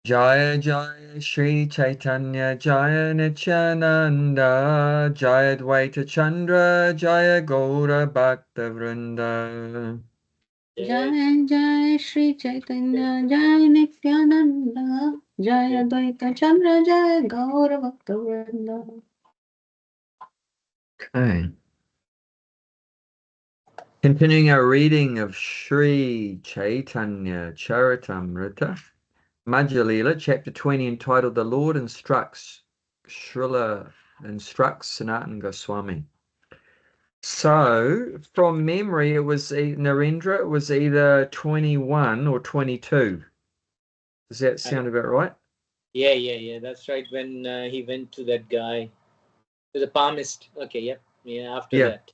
Jaya Jaya Sri Chaitanya Jaya Nityananda Jaya Dvaita Chandra Jaya Gaura Bhakta Vrinda. Jai Jai Shri Chaitanya Jai Nityananda Jai Advaita Chandra Jai Gaura Bhakta Vrinda. Okay. Continuing our reading of Sri Chaitanya Charitamrita, Madhya-lila, chapter 20, entitled The Lord Instructs, Srila instructs Sanatana Goswami. So, from memory, it was Narendra, it was either 21 or 22. Does that sound about right? Yeah. That's right. When he went to that guy, to the palmist. Okay, yep. Yeah, after Yeah, that.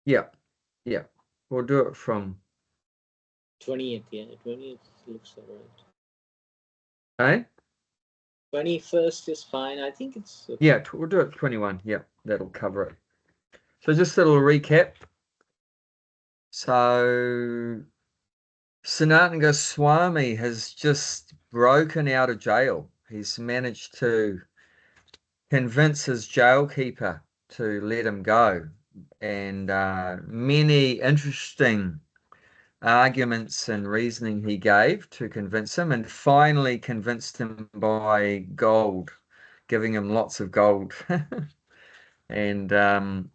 yeah, yeah. We'll do it from, 20th, yeah. 20th looks alright. eh? 21st is fine. I think it's okay. Yeah, we'll do it 21. Yeah, that'll cover it. So just a little recap. So Sanatana Goswami has just broken out of jail. He's managed to convince his jailkeeper to let him go. And many interesting arguments and reasoning he gave to convince him, and finally convinced him by gold, giving him lots of gold. And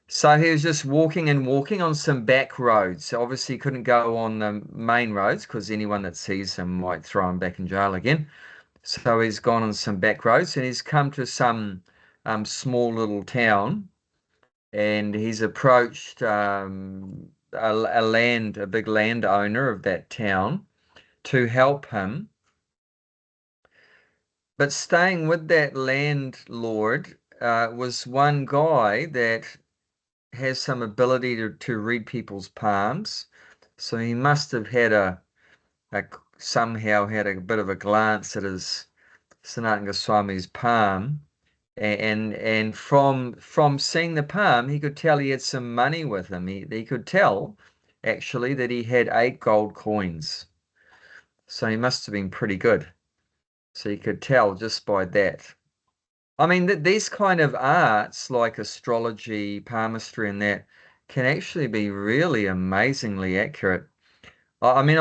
so he was just walking and walking on some back roads. So obviously, he couldn't go on the main roads because anyone that sees him might throw him back in jail again. So he's gone on some back roads and he's come to some small little town, and he's approached a big landowner of that town to help him. But staying with that landlord was one guy that has some ability to read people's palms. So he must have had somehow had a bit of a glance at his Sanatana Goswami's palm, and from seeing the palm, he could tell he had some money with him. He could tell actually that he had 8 gold coins. So he must have been pretty good. So you could tell just by that. I mean, these kind of arts like astrology, palmistry, and that can actually be really amazingly accurate. I mean,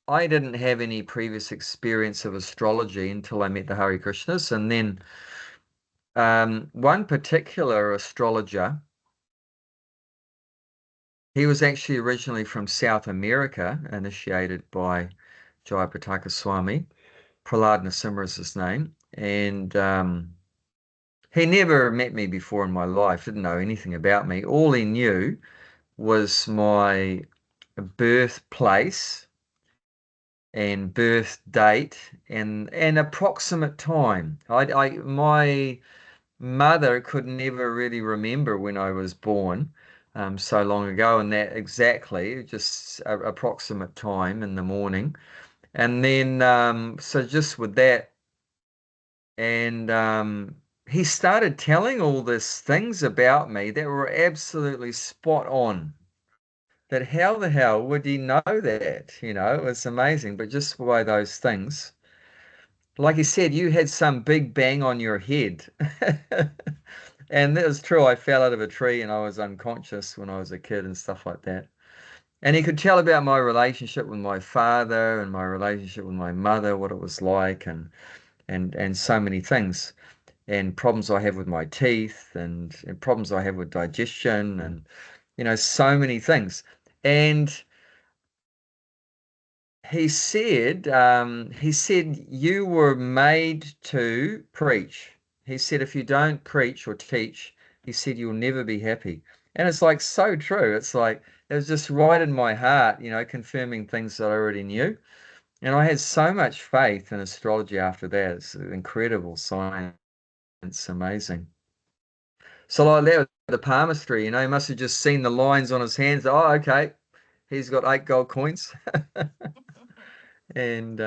I didn't have any previous experience of astrology until I met the Hare Krishnas, and then one particular astrologer, he was actually originally from South America, initiated by Jayapataka Swami. Prahlad Narasimha is his name, and he never met me before in my life, didn't know anything about me. All he knew was my birthplace and birth date and approximate time. My mother could never really remember when I was born, so long ago, and that exactly, just approximate time in the morning. And then, so just with that, and he started telling all these things about me that were absolutely spot on. That how the hell would he know that? It was amazing. But just by those things, like he said, you had some big bang on your head. And that was true. I fell out of a tree and I was unconscious when I was a kid and stuff like that. And he could tell about my relationship with my father and my relationship with my mother, what it was like, and so many things, and problems I have with my teeth, and problems I have with digestion, and so many things. And he said you were made to preach. He said if you don't preach or teach, he said you'll never be happy. And it's like so true. It's like it was just right in my heart, confirming things that I already knew. And I had so much faith in astrology after that. It's an incredible science, amazing. So like that with the palmistry, he must have just seen the lines on his hands. Oh, okay, he's got 8 gold coins. And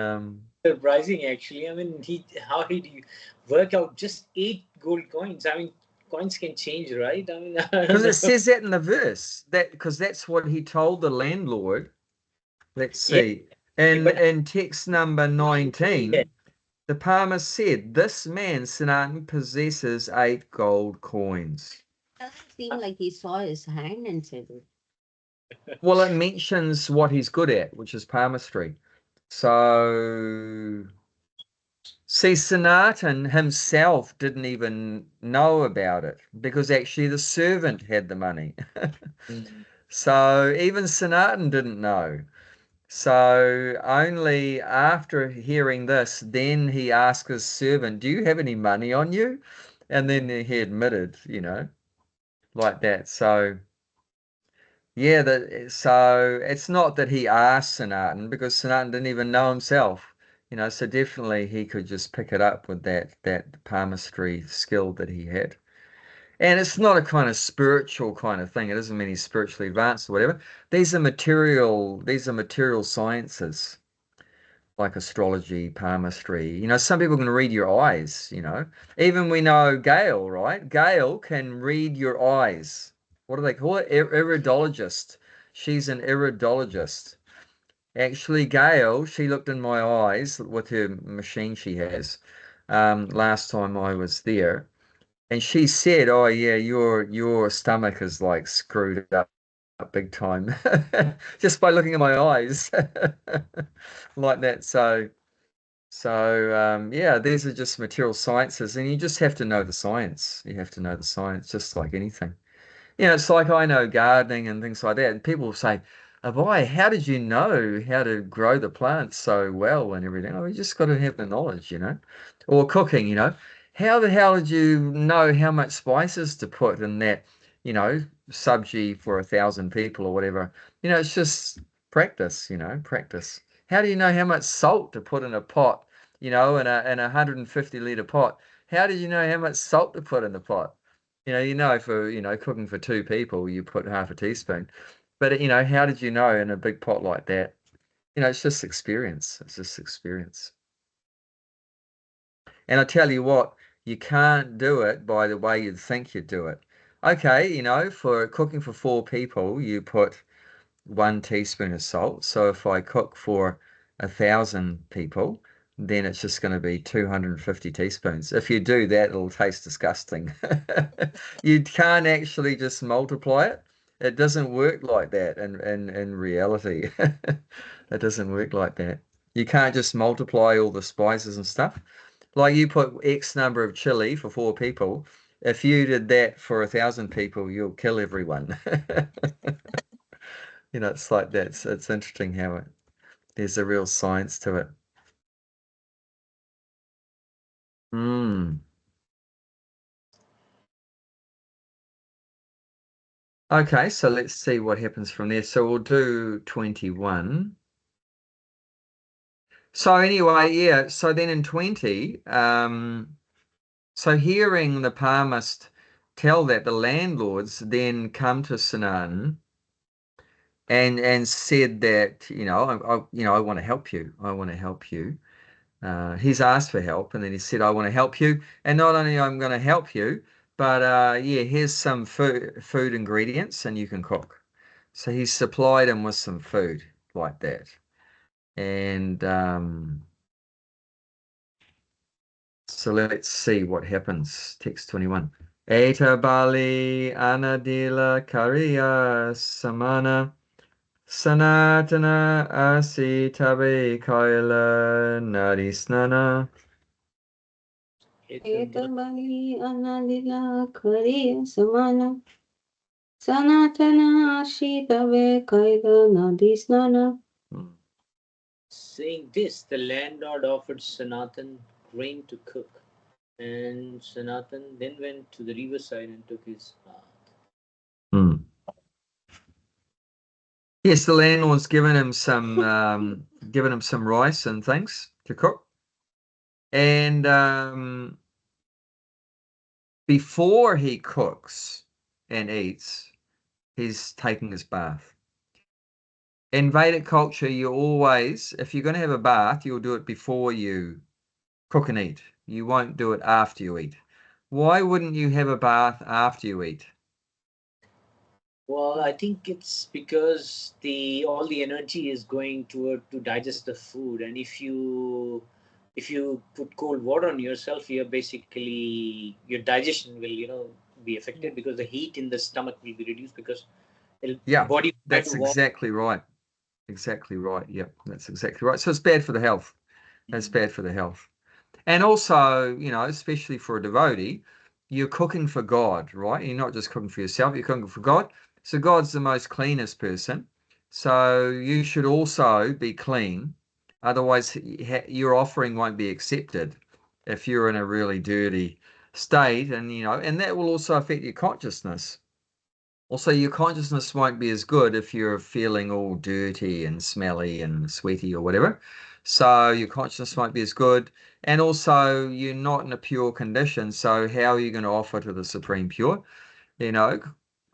Surprising, actually. I mean, how did you work out just 8 gold coins? I mean, coins can change, right? I mean, I because don't it know. says that in the verse, because that's what he told the landlord. Let's Yeah, see. And But in text number 19, the palmer said, "This man, Sanatan, possesses 8 gold coins." Doesn't seem like he saw his hand and said it. Well, it mentions what he's good at, which is palmistry. So, see, Sanatan himself didn't even know about it because actually the servant had the money. So even Sanatan didn't know. So only after hearing this, then he asked his servant, "Do you have any money on you?" And then he admitted, like that. So yeah, so it's not that he asked Sanatan because Sanatan didn't even know himself, so definitely he could just pick it up with that palmistry skill that he had. And it's not a kind of spiritual kind of thing. It doesn't mean he's spiritually advanced or whatever. These are material sciences like astrology, palmistry. Some people can read your eyes. Even we know Gail, right? Gail can read your eyes. What do they call it? Iridologist. She's an iridologist. Actually, Gail, she looked in my eyes with her machine she has, last time I was there. And she said, "Oh yeah, your stomach is like screwed up big time," just by looking at my eyes, like that. So yeah, these are just material sciences, and you just have to know the science. You have to know the science, just like anything. It's like I know gardening and things like that. And people say, "Oh boy, how did you know how to grow the plants so well and everything?" Oh, you just got to have the knowledge. Or cooking. How the hell did you know how much spices to put in that, subji for 1,000 people or whatever? It's just practice. How do you know how much salt to put in a pot, in a 150-liter pot? How did you know how much salt to put in the pot? For cooking for 2 people, you put half a teaspoon. But how did you know in a big pot like that? It's just experience. It's just experience. And I tell you what, you can't do it by the way you'd think you'd do it. Okay, for cooking for 4 people, you put 1 teaspoon of salt. So if I cook for 1,000 people, then it's just going to be 250 teaspoons. If you do that, it'll taste disgusting. You can't actually just multiply it. It doesn't work like that in reality. It doesn't work like that. You can't just multiply all the spices and stuff. Like you put X number of chili for 4 people. If you did that for 1,000 people, you'll kill everyone. It's like that. It's interesting how there's a real science to it. Mm. Okay, so let's see what happens from there. So we'll do 21. So anyway, yeah, so then in 20, so hearing the palmist tell that, the landlords then come to Sanatan and said that, I want to help you. I want to help you. He's asked for help, and then he said, "I want to help you, and not only I'm going to help you, but yeah, here's some food ingredients, and you can cook." So he supplied him with some food like that, and so let's see what happens. Text 21. Eta bali anadila kariya samana sanatana asi tabe kaila nadisnana. Etabali anadila kariya samana. Sanatana ashitave kaida nadisnana. saying this, the landlord offered Sanatan grain to cook, and Sanatan then went to the riverside and took his bath. Hmm. Yes, the landlord's given him some rice and things to cook. And before he cooks and eats, he's taking his bath. In Vedic culture, if you're going to have a bath, you'll do it before you cook and eat. You won't do it after you eat. Why wouldn't you have a bath after you eat? Well, I think it's because the all the energy is going toward to digest the food, and if you put cold water on yourself, you're basically your digestion will be affected because the heat in the stomach will be reduced because the Yeah, body will try to that's warm. exactly right. Exactly right. Yep, that's exactly right. So it's bad for the health. It's Mm. bad for the health. And also, especially for a devotee, you're cooking for God, right? You're not just cooking for yourself, you're cooking for God. So God's the most cleanest person. So you should also be clean. Otherwise, your offering won't be accepted if you're in a really dirty state. And that will also affect your consciousness. Also, your consciousness won't be as good if you're feeling all dirty and smelly and sweaty or whatever. So your consciousness won't be as good. And also, you're not in a pure condition. So how are you going to offer to the Supreme Pure? You know,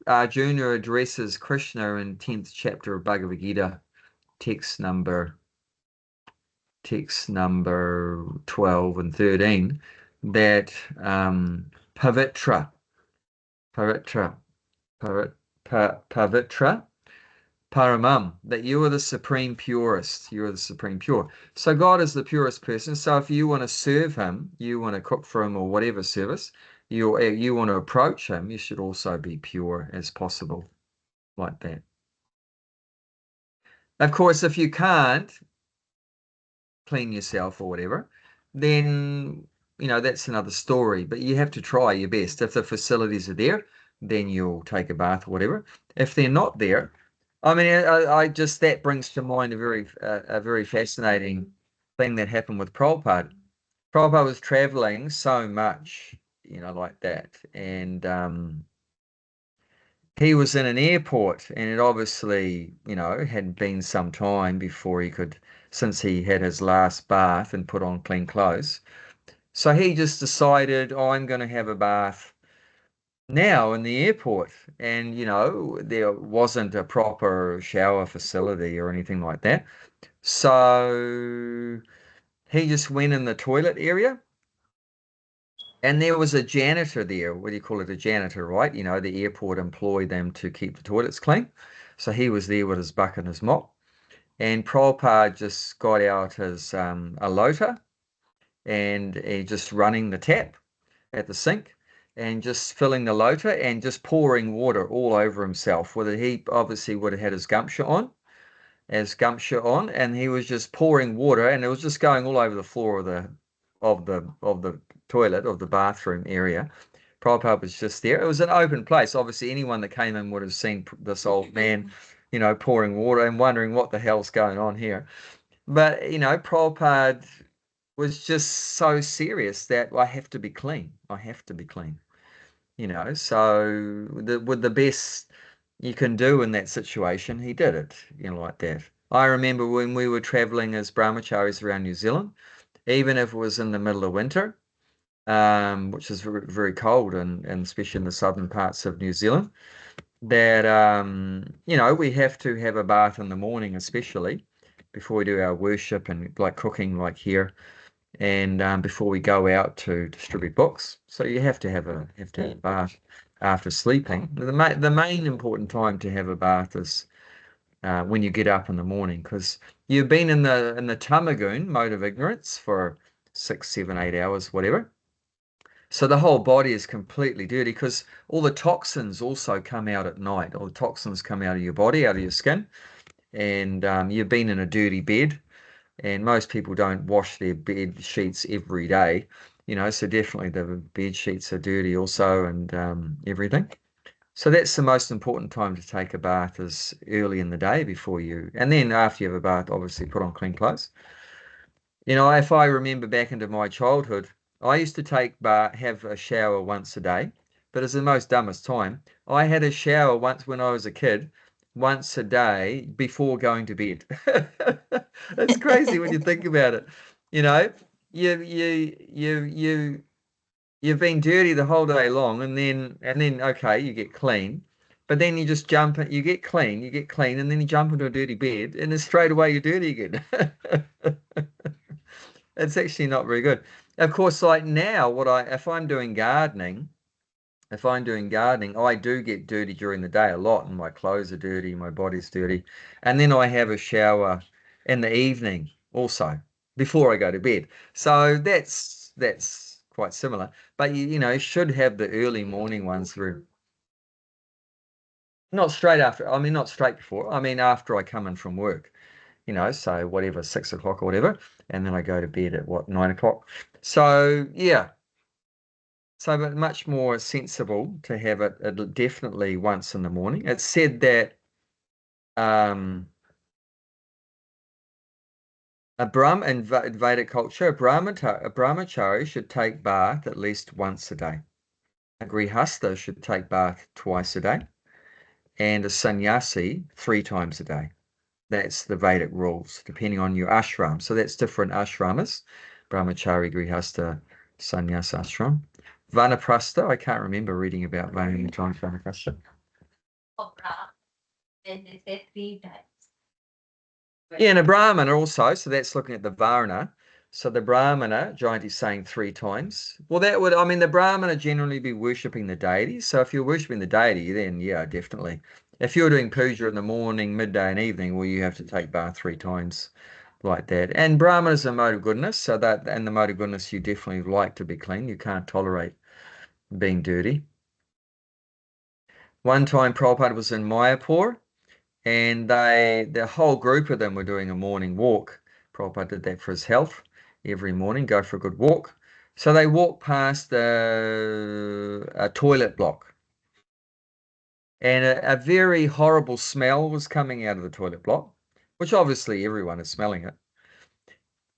Arjuna addresses Krishna in 10th chapter of Bhagavad Gita, text number text number 12 and 13, that pavitra, pavitra, pavit, pavitra Paramam, that you are the supreme purist. You are the supreme pure. So God is the purest person. So if you want to serve him, you want to cook for him or whatever service, you want to approach him, you should also be pure as possible, like that. Of course, if you can't clean yourself or whatever, then that's another story. But you have to try your best. If the facilities are there, then you'll take a bath or whatever. If they're not there, I mean, I just that brings to mind a very fascinating thing that happened with Prabhupada. Prabhupada was traveling so much, like that, and he was in an airport, and it obviously, had been some time before he could, since he had his last bath and put on clean clothes. So he just decided, oh, I'm going to have a bath now in the airport. And, there wasn't a proper shower facility or anything like that. So he just went in the toilet area. And there was a janitor there. What do you call it? A janitor, right? The airport employ them to keep the toilets clean. So he was there with his bucket and his mop. And Prabhupada just got out his a lota and he just running the tap at the sink and just filling the lota and just pouring water all over himself. With it, he obviously would have had his gumption on, and he was just pouring water, and it was just going all over the floor of the toilet of the bathroom area. Prabhupada was just there. It was an open place. Obviously, anyone that came in would have seen this old man, pouring water and wondering what the hell's going on here. But Prabhupada was just so serious that I have to be clean. I have to be clean. So with the best you can do in that situation, he did it, like that. I remember when we were traveling as brahmacharis around New Zealand, even if it was in the middle of winter, which is very, very cold and especially in the southern parts of New Zealand, that we have to have a bath in the morning, especially before we do our worship and like cooking like here and before we go out to distribute books. So you have to have a bath after sleeping. The main important time to have a bath is when you get up in the morning, because you've been in the tamagun, mode of ignorance, for 6, 7, 8 hours, whatever. So the whole body is completely dirty because all the toxins also come out at night. All the toxins come out of your body, out of your skin, and you've been in a dirty bed, and most people don't wash their bed sheets every day, so definitely the bed sheets are dirty also, and everything. So that's the most important time to take a bath, is early in the day and then after you have a bath, obviously put on clean clothes. If I remember back into my childhood, I used to have a shower once a day, but it's the most dumbest time. I had a shower once when I was a kid, once a day before going to bed. It's crazy when you think about it. You know, you've been dirty the whole day long, and then okay, you get clean, but then you just you get clean, and then you jump into a dirty bed, and then straight away you're dirty again. It's actually not very good. Of course, like now, if I'm doing gardening, if I'm doing gardening, I do get dirty during the day a lot, and my clothes are dirty, my body's dirty. And then I have a shower in the evening also before I go to bed. So that's quite similar. But you should have the early morning ones through. Not straight after, I mean, not straight before. I mean, after I come in from work, so whatever, 6 o'clock or whatever. And then I go to bed at what, 9 o'clock. So, yeah. So, but much more sensible to have it definitely once in the morning. It's said that um, in Vedic culture, a brahmachari should take bath at least once a day. A grihastha should take bath twice a day, and a sannyasi 3 times a day. That's the Vedic rules, depending on your ashram. So that's different ashramas: brahmachari, grihastha, sannyas ashram. Vanaprastha, I can't remember reading about Vanaprastha. Then they say 3 times. Yeah, and a brahmana also, so that's looking at the varna. So the brahmana, Jayanti is saying 3 times. Well, the brahmana generally be worshipping the deity. So if you're worshipping the deity, then yeah, definitely. If you're doing puja in the morning, midday, and evening, well, you have to take bath 3 times like that. And brahmana is a mode of goodness, so that, and the mode of goodness, you definitely like to be clean. You can't tolerate being dirty. One time Prabhupada was in Mayapur, and the whole group of them were doing a morning walk. Prabhupada did that for his health every morning, go for a good walk. So they walked past a toilet block, and a very horrible smell was coming out of the toilet block, which obviously everyone is smelling it.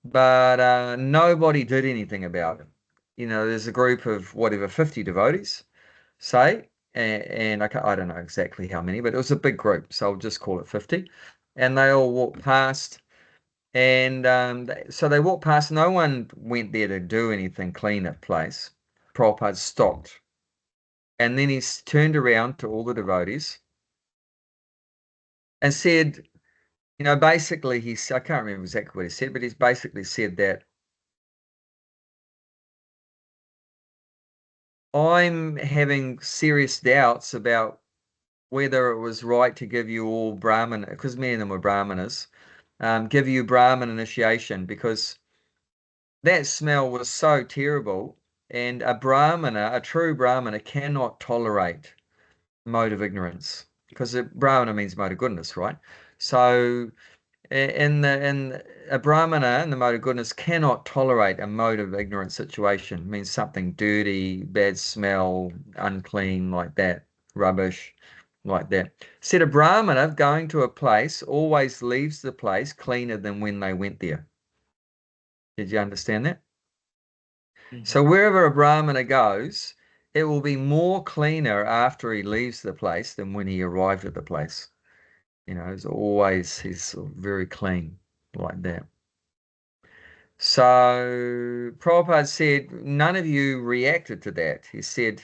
But nobody did anything about it. There's a group of whatever, 50 devotees, say, and I don't know exactly how many, but it was a big group, so I'll just call it 50. And they all walked past, and so they walked past. No one went there to do anything, clean that place. Prabhupada stopped, and then he turned around to all the devotees and said, basically, I can't remember exactly what he said, but he's basically said that I'm having serious doubts about whether it was right to give you all Brahmin, because many of them were Brahmanas, give you Brahmin initiation, because that smell was so terrible. And a Brahmana, a true Brahmana, cannot tolerate mode of ignorance, because a Brahmana means mode of goodness, right? So in a Brahmana in the mode of goodness cannot tolerate a mode of ignorance situation. It means something dirty, bad smell, unclean, like that, rubbish, like that. Said a Brahmana going to a place always leaves the place cleaner than when they went there. Did you understand that? So wherever a Brahmana goes, it will be more cleaner after he leaves the place than when he arrived at the place. He's very clean like that. So Prabhupada said, none of you reacted to that. He said,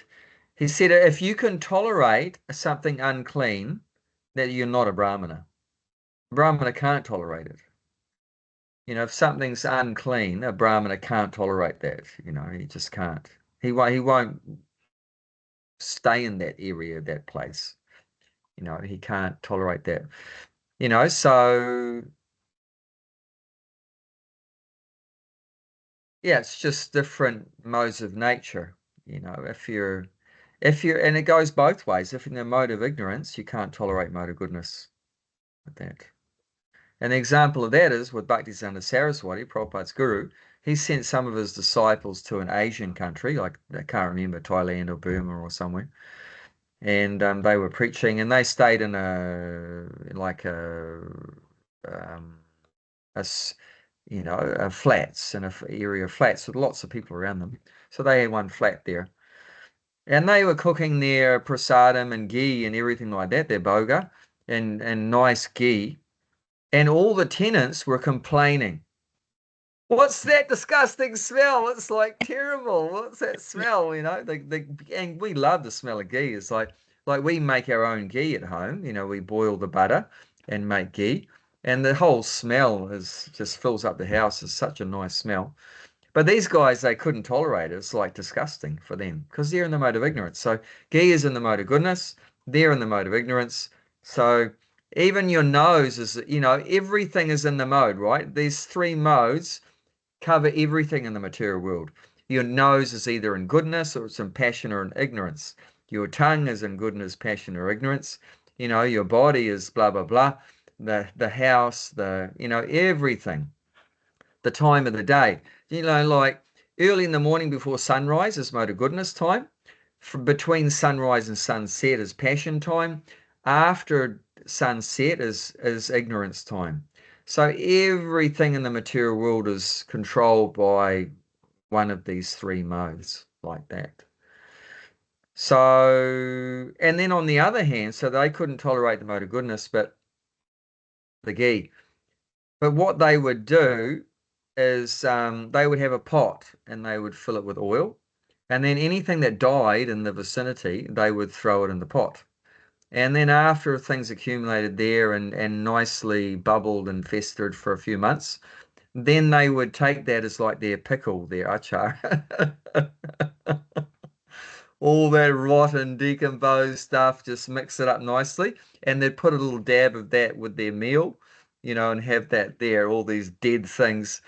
if you can tolerate something unclean, that you're not a Brahmana. A Brahmana can't tolerate it. If something's unclean, a Brahmana can't tolerate that. He just can't. He won't stay in that area, that place. He can't tolerate that. So yeah, it's just different modes of nature. And it goes both ways. If in the mode of ignorance, you can't tolerate mode of goodness with that. An example of that is with Bhaktisiddhanta Saraswati, Prabhupada's guru. He sent some of his disciples to an Asian country, like I can't remember, Thailand or Burma or somewhere, and they were preaching, and they stayed in um, a flats, in an area of flats with lots of people around them. So they had one flat there. And they were cooking their prasadam and ghee and everything like that, their boga, and nice ghee. And all the tenants were complaining. What's that disgusting smell? It's like terrible. What's that smell? And we love the smell of ghee. It's like we make our own ghee at home. We boil the butter and make ghee. And the whole smell just fills up the house. It's such a nice smell. But these guys, they couldn't tolerate it. It's like disgusting for them because they're in the mode of ignorance. So ghee is in the mode of goodness. They're in the mode of ignorance. So even your nose is, everything is in the mode, right? These three modes cover everything in the material world. Your nose is either in goodness or it's in passion or in ignorance. Your tongue is in goodness, passion, or ignorance. Your body is blah, blah, blah. The house, everything. The time of the day. Like early in the morning before sunrise is mode of goodness time. Between sunrise and sunset is passion time. After sunset is ignorance time. So everything in the material world is controlled by one of these three modes, like that. So, and then on the other hand, so they couldn't tolerate the mode of goodness, but the ghee. But what they would do is they would have a pot and they would fill it with oil. And then anything that died in the vicinity, they would throw it in the pot. And then after things accumulated there and nicely bubbled and festered for a few months, then they would take that as like their pickle, their achar. All that rotten, decomposed stuff, just mix it up nicely. And they'd put a little dab of that with their meal, and have that there, all these dead things.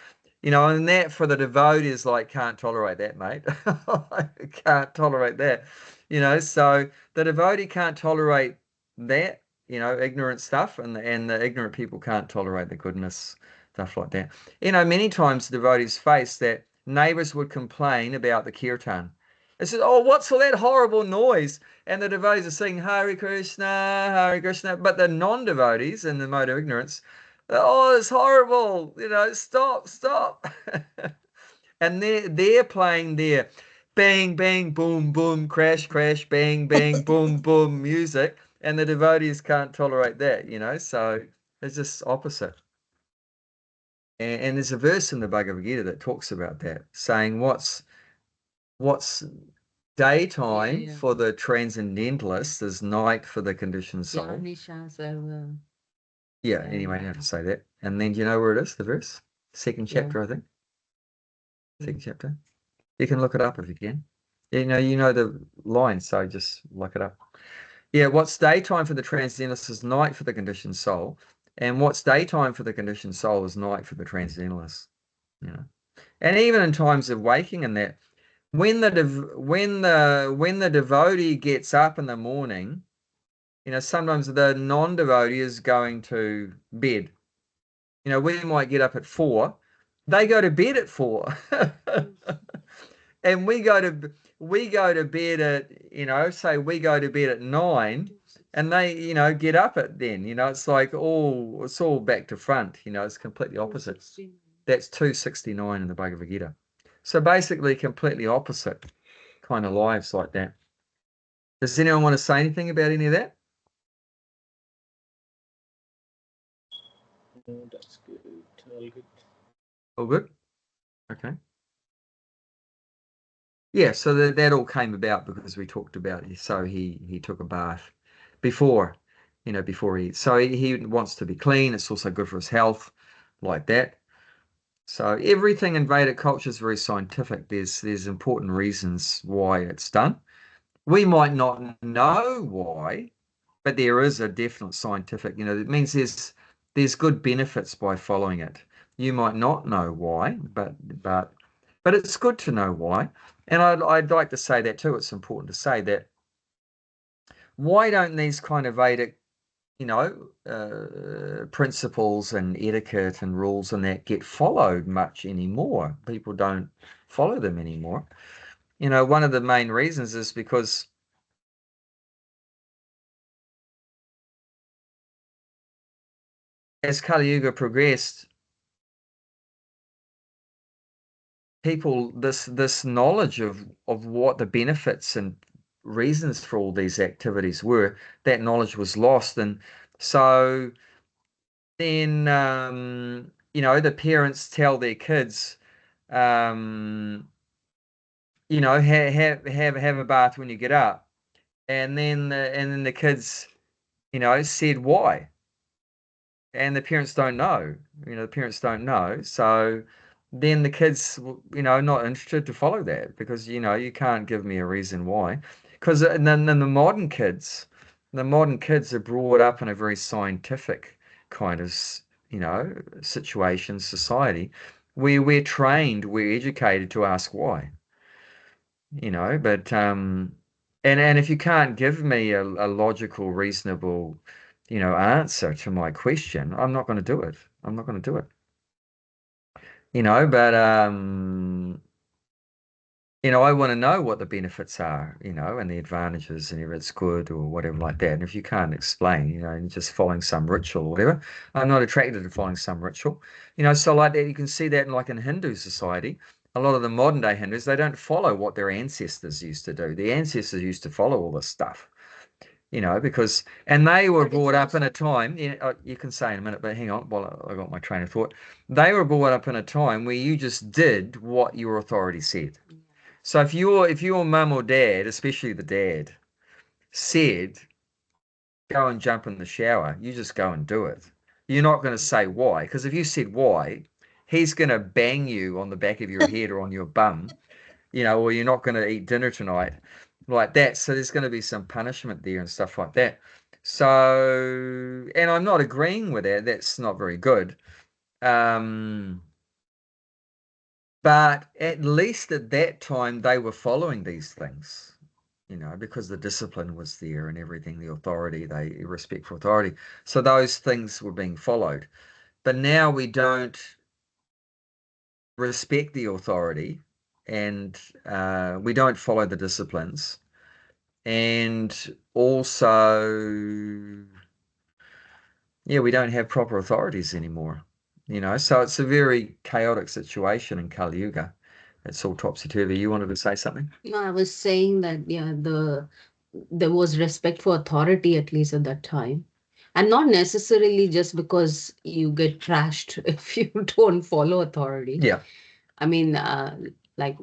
And that for the devotee is like, can't tolerate that, mate. Can't tolerate that. So the devotee can't tolerate that, ignorant stuff, and the ignorant people can't tolerate the goodness, stuff like that. Many times the devotees face that neighbors would complain about the kirtan. It says, oh, what's all that horrible noise? And the devotees are singing Hare Krishna, but the non-devotees in the mode of ignorance, oh, it's horrible, stop, stop. And they're playing their bang, bang, boom, boom, crash, crash, bang, bang, boom, boom music, and the devotees can't tolerate that, so it's just opposite. And there's a verse in the Bhagavad Gita that talks about that, saying what's daytime Yeah. for the transcendentalist is night for the conditioned soul. Yanisha Sarva. Yeah, anyway, you have to say that. And then do you know where it is, the verse? Second Yeah. chapter, I think. Second chapter. You can look it up if you can. You know the line, so just look it up. Yeah, what's daytime for the transcendentalist is night for the conditioned soul. And what's daytime for the conditioned soul is night for the transcendentalist. And even in times of waking and that, when the devotee gets up in the morning, sometimes the non-devotee is going to bed. We might get up at 4, they go to bed at 4. And we go to bed at, say we go to bed at 9, and they, get up at then, it's like it's all back to front, it's completely opposite. That's 269 in the Bhagavad Gita. So basically completely opposite kind of lives like that. Does anyone want to say anything about any of that? No, that's good. All good. All good? Okay. Yeah, so that all came about because we talked about it. So he took a bath before, before he, so he wants to be clean. It's also good for his health, like that. So everything in Vedic culture is very scientific. There's important reasons why it's done. We might not know why, but there is a definite scientific, it means there's good benefits by following it. You might not know why, but it's good to know why. And I'd like to say that too. It's important to say that why don't these kind of Vedic, principles and etiquette and rules and that get followed much anymore? People don't follow them anymore. One of the main reasons is because as Kali Yuga progressed, people this knowledge of what the benefits and reasons for all these activities were, that knowledge was lost. And so then the parents tell their kids, have a bath when you get up. And then the kids, said why. And the parents don't know. The parents don't know. So then the kids, not interested to follow that because, you can't give me a reason why. Because then the modern kids are brought up in a very scientific kind of, situation, society, where we're educated to ask why, but, and if you can't give me a logical, reasonable, answer to my question, I'm not going to do it. I'm not going to do it. But I want to know what the benefits are, and the advantages, and if it's good or whatever like that. And if you can't explain, and just following some ritual or whatever, I'm not attracted to following some ritual. So like that, you can see that in Hindu society. A lot of the modern day Hindus, they don't follow what their ancestors used to do. The ancestors used to follow all this stuff, and they were But it's brought up in also a time, you can say in a minute, but hang on while I got my train of thought. They were brought up in a time where you just did what your authority said. So if your mum or dad, especially the dad, said go and jump in the shower, you just go and do it. You're not going to say why, because if you said why, he's going to bang you on the back of your head or on your bum, or you're not going to eat dinner tonight, like that. So there's going to be some punishment there and stuff like that. So, and I'm not agreeing with that. That's not very good. But at least at that time they were following these things, because the discipline was there and everything, the authority, they respect for authority. So those things were being followed. But now we don't respect the authority, and we don't follow the disciplines. And also, yeah, we don't have proper authorities anymore. So it's a very chaotic situation in Kali Yuga. It's all topsy-turvy. You wanted to say something? no, I was saying that yeah, there was respect for authority at least at that time. And not necessarily just because you get trashed if you don't follow authority. Yeah. I mean, like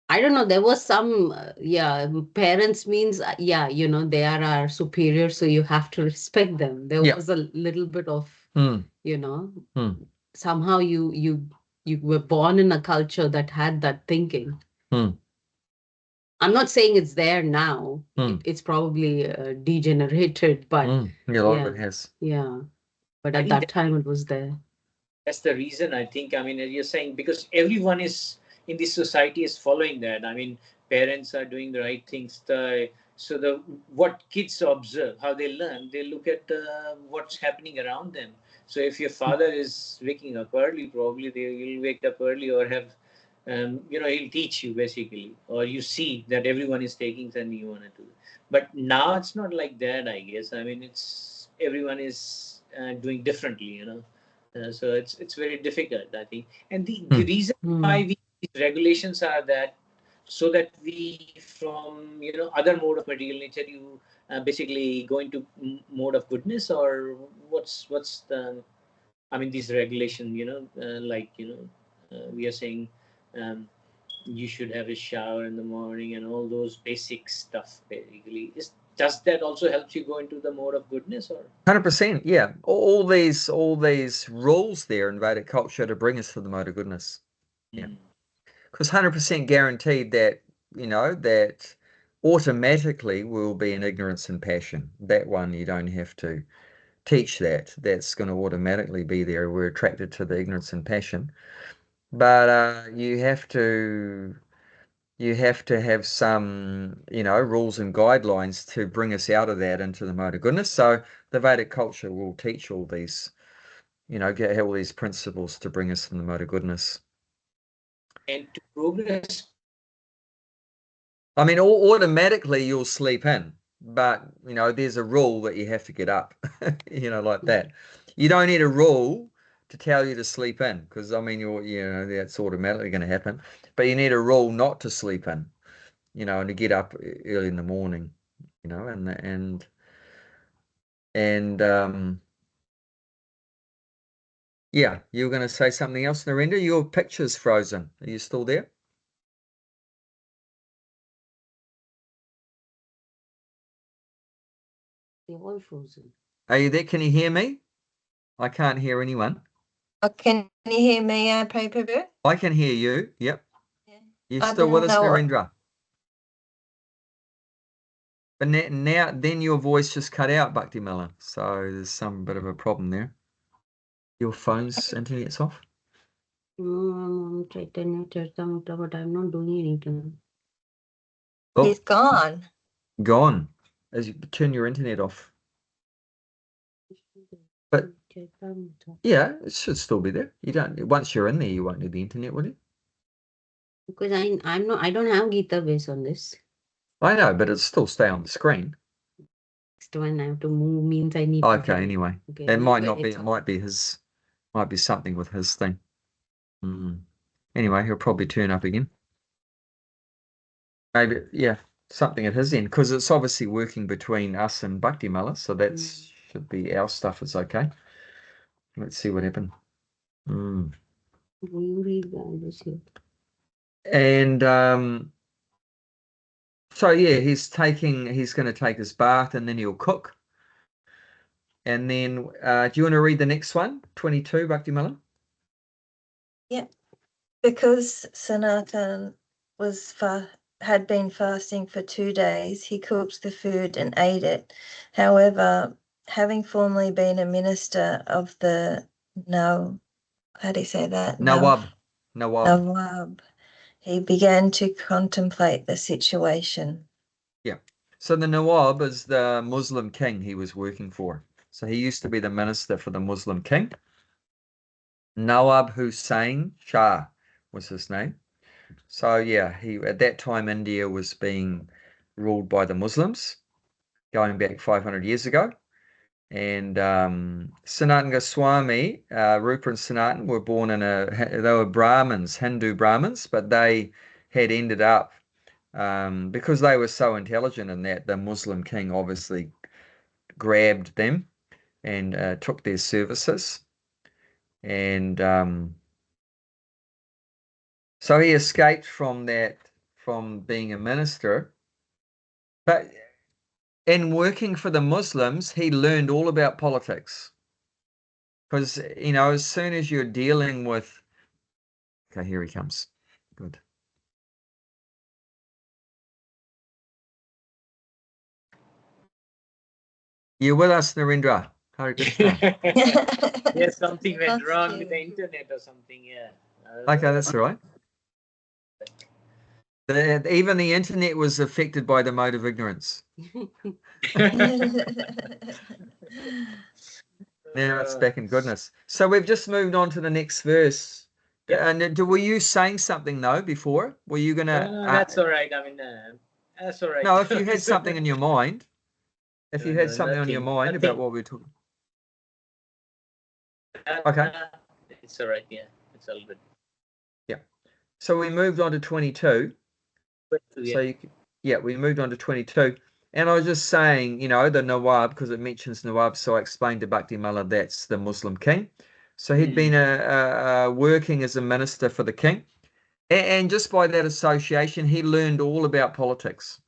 I don't know, there was some, yeah, parents means, yeah, they are our superiors, so you have to respect them. There Yeah. was a little bit of, Hmm. you know, Hmm. somehow you were born in a culture that had that thinking. Hmm. I'm not saying it's there now. Hmm. It's probably degenerated, but Yeah, a lot of yeah, it has. yeah. But I at think that time it was there. that's the reason. I think, I mean, as you're saying, because everyone is in this society is following that. I mean, parents are doing the right things. So the what kids observe, how they learn, they look at what's happening around them. So if your father is waking up early, probably they will wake up early, or have he'll teach you basically, or you see that everyone is taking something, you want to do. But now it's not like that, I guess. I mean, it's everyone is doing differently. So it's very difficult, I think. And the Hmm. reason why Hmm. these regulations are that, so that we from other mode of material nature, you basically go into mode of goodness, or what's the, I mean, these regulation, we are saying, um, you should have a shower in the morning and all those basic stuff. Basically, does that also help you go into the mode of goodness, or? 100%. Yeah. All these rules there in Vedic culture to bring us to the mode of goodness. Yeah. Mm. Because 100% guaranteed that, that automatically we'll be in ignorance and passion. That one, you don't have to teach that. That's going to automatically be there. We're attracted to the ignorance and passion. But you have to have some, rules and guidelines to bring us out of that into the mode of goodness. So the Vedic culture will teach all these, get all these principles to bring us in the mode of goodness. And to progress. I mean, automatically you'll sleep in, but there's a rule that you have to get up, like that. You don't need a rule to tell you to sleep in, because I mean, that's automatically going to happen. But you need a rule not to sleep in, and to get up early in the morning, and yeah, you were going to say something else, Narendra. Your picture's frozen. Are you still there? They're all frozen. Are you there? Can you hear me? I can't hear anyone. Can you hear me, Paper? I can hear you. Yep. Yeah. You're I still with didn't us, know what- Narendra. But now, then your voice just cut out, Bhakti Miller. So there's some bit of a problem there. Your phone's internet's off? Caitanya, Caritamrita, but I'm not doing anything. Oh, He's gone. gone. As you turn your internet off. But Caritamrita. yeah, it should still be there. You don't. Once you're in there, you won't need the internet, will you? Because I don't have Gita base on this. I know, but it'll still stay on the screen. Next one I have to move means I need Okay, to anyway. Okay, It might but not be, it's it might be his, might be something with his thing. Anyway, he'll probably turn up again. Maybe, yeah, something at his end, because it's obviously working between us and Bhakti Mala, so that should be our stuff is okay. Let's see what happened. Will you read this here? And so yeah, he's going to take his bath and then he'll cook. And then do you want to read the next one? 22, Bhakti Mala? Yeah. Because Sanatan had been fasting for 2 days, he cooked the food and ate it. However, having formerly been a minister of the how do you say that? Nawab. Nawab. He began to contemplate the situation. Yeah. So the Nawab is the Muslim king he was working for. So he used to be the minister for the Muslim king. Nawab Hussain Shah was his name. So yeah, he at that time India was being ruled by the Muslims, going back 500 years ago. And Sanatan Goswami, Rupa and Sanatan were born they were Brahmins, Hindu Brahmins, but they had ended up because they were so intelligent in that the Muslim king obviously grabbed them and took their services. And so he escaped from being a minister. But in working for the Muslims, he learned all about politics. Because, as soon as you're dealing with... Okay, here he comes. Good. You're with us, Narendra. Hare Krishna. Yes, something went wrong with the internet or something. Yeah. Okay, that's all right. Even the internet was affected by the mode of ignorance. Now it's back in goodness. So we've just moved on to the next verse. Yep. And were you saying something though before? Were you gonna? No, that's all right. I mean, that's all right. No, if you had something in your mind, if you had something on your mind about what we're talking. Okay. It's all right. Yeah, it's all good. Yeah. So we moved on to 22. Yeah. So we moved on to 22. And I was just saying, the Nawab, because it mentions Nawab, so I explained to Bhakti Mala that's the Muslim king. So he'd been working as a minister for the king. And just by that association, he learned all about politics.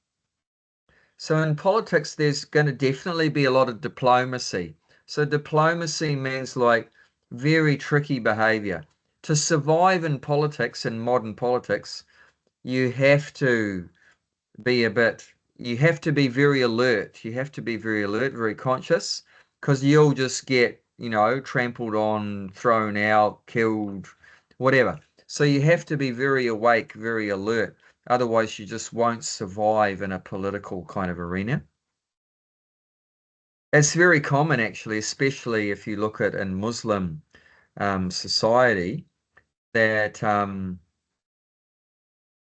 So in politics, there's going to definitely be a lot of diplomacy. So diplomacy means like very tricky behavior. To survive in politics, in modern politics, you have to be you have to be very alert. You have to be very alert, very conscious, because you'll just get, trampled on, thrown out, killed, whatever. So you have to be very awake, very alert. Otherwise, you just won't survive in a political kind of arena. It's very common, actually, especially if you look at in Muslim society, that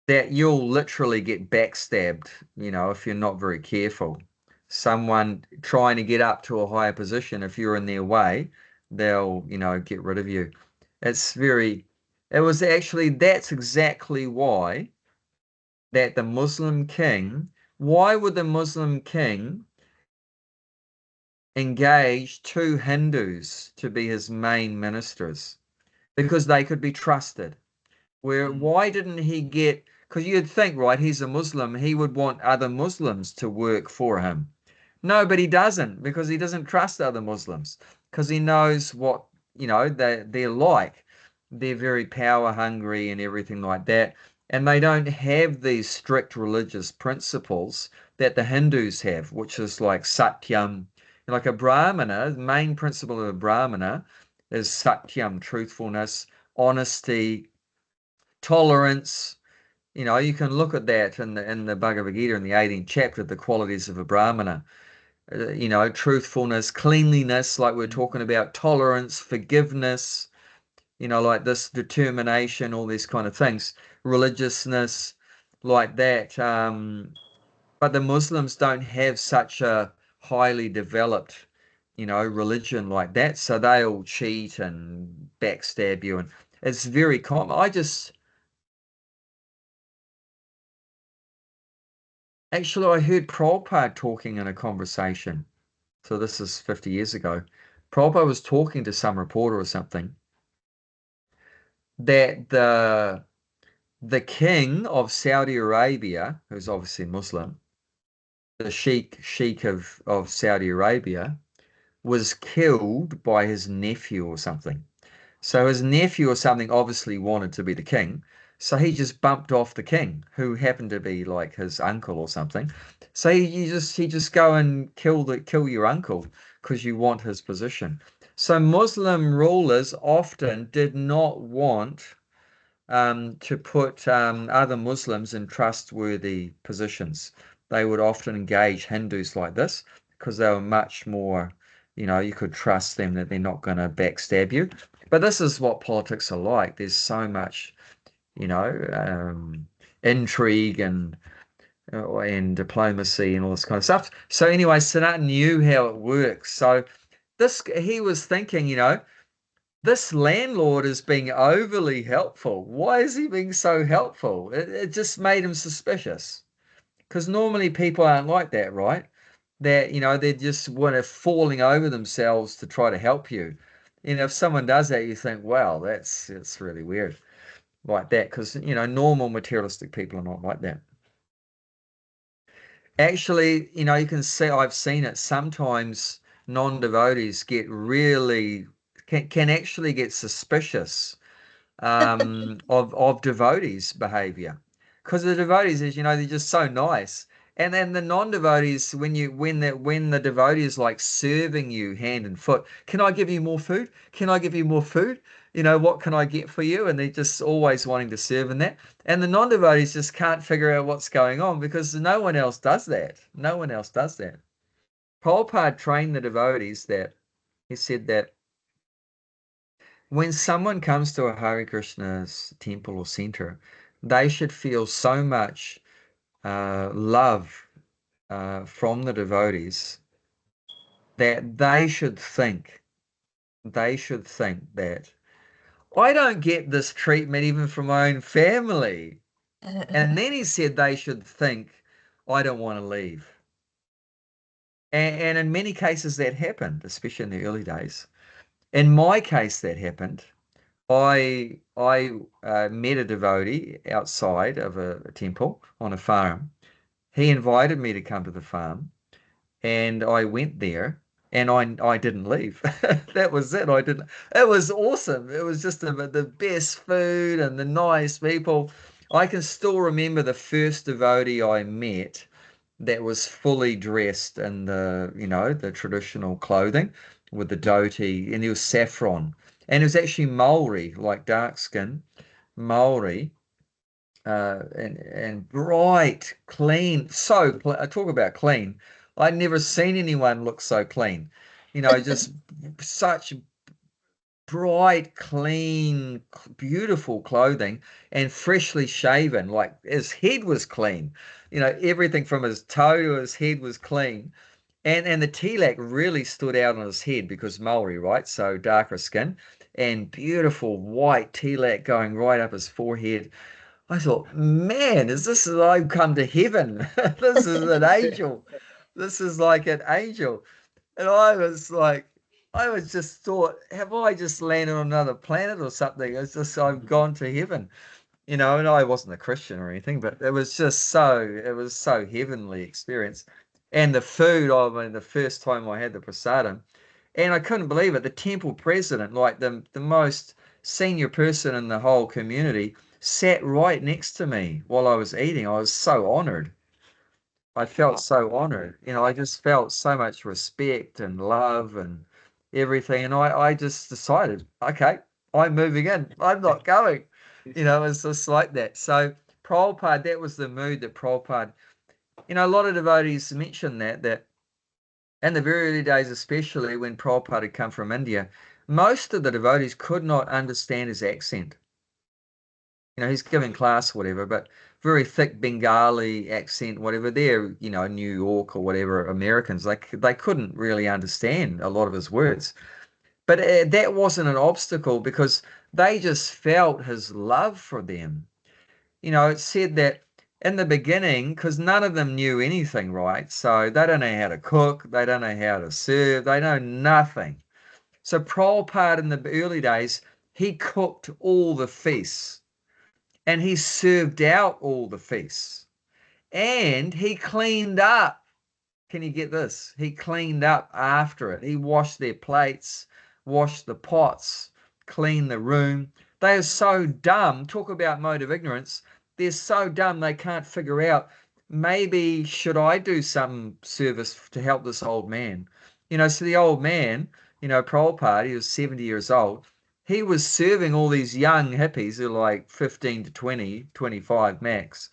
that you'll literally get backstabbed, if you're not very careful. Someone trying to get up to a higher position, if you're in their way, they'll, get rid of you. That's exactly why that the Muslim king, why would the Muslim king engage two Hindus to be his main ministers? Because they could be trusted. Why didn't he get, because you'd think, right, he's a Muslim, he would want other Muslims to work for him. No, but he doesn't, because he doesn't trust other Muslims, because he knows what you know, they're like, they're very power hungry and everything like that. And they don't have these strict religious principles that the Hindus have, which is like satyam. Like a Brahmana, the main principle of a Brahmana is satyam, truthfulness, honesty, tolerance. You know, you can look at that in the Bhagavad Gita in the 18th chapter, the qualities of a Brahmana. You know, truthfulness, cleanliness, like we're talking about, tolerance, forgiveness, you know, like this determination, all these kind of things, religiousness, like that. But the Muslims don't have such a highly developed, you know, religion like that. So they all cheat and backstab you, and it's very common. Actually, I heard Prabhupada talking in a conversation. So this is 50 years ago. Prabhupada was talking to some reporter or something that the king of Saudi Arabia, who's obviously Muslim, the sheikh of Saudi Arabia, was killed by his nephew or something. So his nephew or something obviously wanted to be the king. So he just bumped off the king, who happened to be like his uncle or something. So he just go and kill your uncle because you want his position. So Muslim rulers often did not want to put other Muslims in trustworthy positions. They would often engage Hindus like this because they were much more, you know, you could trust them that they're not going to backstab you. But this is what politics are like. There's so much, you know, intrigue and diplomacy and all this kind of stuff. So anyway, Sanat knew how it works. So this he was thinking, you know, this landlord is being overly helpful. Why is he being so helpful? It just made him suspicious. Because normally people aren't like that, right? That, you know, they're just want to falling over themselves to try to help you. You know, if someone does that, you think, wow, it's really weird like that. Because, you know, normal materialistic people are not like that. Actually, you know, you can see, I've seen it. Sometimes non-devotees get really, can actually get suspicious of devotees' behavior, because the devotees, as you know, they're just so nice, and then the non-devotees, when the devotee is like serving you hand and foot, can I give you more food? Can I give you more food? You know, what can I get for you? And they're just always wanting to serve in that, and the non-devotees just can't figure out what's going on because no one else does that. No one else does that. Prabhupada trained the devotees that he said that when someone comes to a Hare Krishna's temple or center, they should feel so much love from the devotees that they should think that I don't get this treatment even from my own family. And then he said they should think I don't want to leave. And in many cases that happened, especially in the early days. In my case, that happened. I met a devotee outside of a temple on a farm. He invited me to come to the farm, and I went there, and I didn't leave. That was it. I didn't. It was awesome. It was just the best food and the nice people. I can still remember the first devotee I met that was fully dressed in the, you know, the traditional clothing with the dhoti, and he was saffron, and he was actually Maori, like dark skin Maori, and bright, clean. I talk about clean. I'd never seen anyone look so clean. You know, just such bright, clean, beautiful clothing and freshly shaven. Like his head was clean. You know, everything from his toe to his head was clean. And the tilak really stood out on his head because Maori, right? So darker skin and beautiful white tilak going right up his forehead. I thought, man, is this as I've come to heaven? This is an angel. This is like an angel. And I was like, I was just thought, have I just landed on another planet or something? It's just I've gone to heaven, you know, and I wasn't a Christian or anything, but it was so heavenly experience. And the food, I mean, the first time I had the prasadam, And I couldn't believe it. The temple president, like the most senior person in the whole community, sat right next to me while I was eating. I was so honored. I felt so honored. I just felt so much respect and love and everything. And I just decided, okay, I'm moving in. I'm not going. It's just like that. So Prabhupada, that was the mood that Prabhupada, a lot of devotees mention that in the very early days, especially when Prabhupada had come from India, most of the devotees could not understand his accent. He's giving class, whatever, but very thick Bengali accent, whatever. They're, New York or whatever, Americans, they couldn't really understand a lot of his words. But that wasn't an obstacle because they just felt his love for them. It said that in the beginning, because none of them knew anything, right? So they don't know how to cook, they don't know how to serve, they know nothing. So Prabhupada in the early days, he cooked all the feasts and he served out all the feasts and he cleaned up. Can you get this? He cleaned up after it. He washed their plates, washed the pots, cleaned the room. They are so dumb. Talk about mode of ignorance. They're so dumb they can't figure out, maybe should I do some service to help this old man? So the old man, Prabhupada, he was 70 years old. He was serving all these young hippies who are like 15 to 20, 25 max.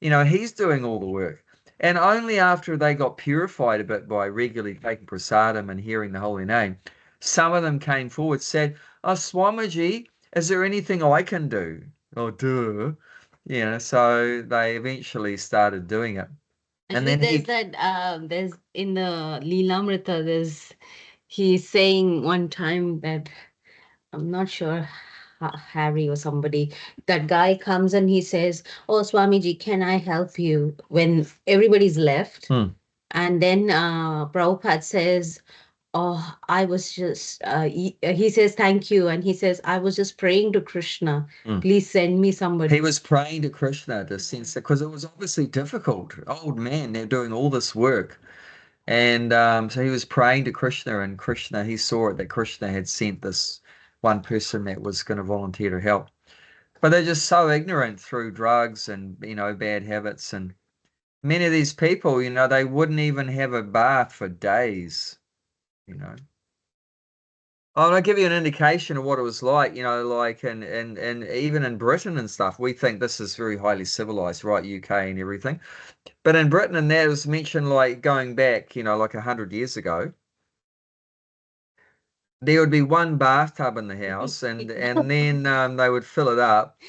He's doing all the work. And only after they got purified a bit by regularly taking prasadam and hearing the holy name, some of them came forward, said, "Oh, Swamiji, is there anything I can do?" Oh, duh. So they eventually started doing it. And Actually, then there's there's in the Leelamrita, he's saying one time that I'm not sure, Harry or somebody, that guy comes and he says, "Oh, Swamiji, can I help you?" When everybody's left. And then Prabhupada says, "Oh, I was just," he says, "Thank you." And he says, "I was just praying to Krishna. Please send me somebody." He was praying to Krishna to sense it because it was obviously difficult. Old man, they're doing all this work. And so he was praying to Krishna, and Krishna, he saw it that Krishna had sent this one person that was going to volunteer to help. But they're just so ignorant through drugs and, bad habits. And many of these people, they wouldn't even have a bath for days, Oh, and I'll give you an indication of what it was like, like and even in Britain and stuff, we think this is very highly civilized, right? UK and everything. But in Britain, and that was mentioned like going back, like 100 years ago, there would be one bathtub in the house, and then they would fill it up,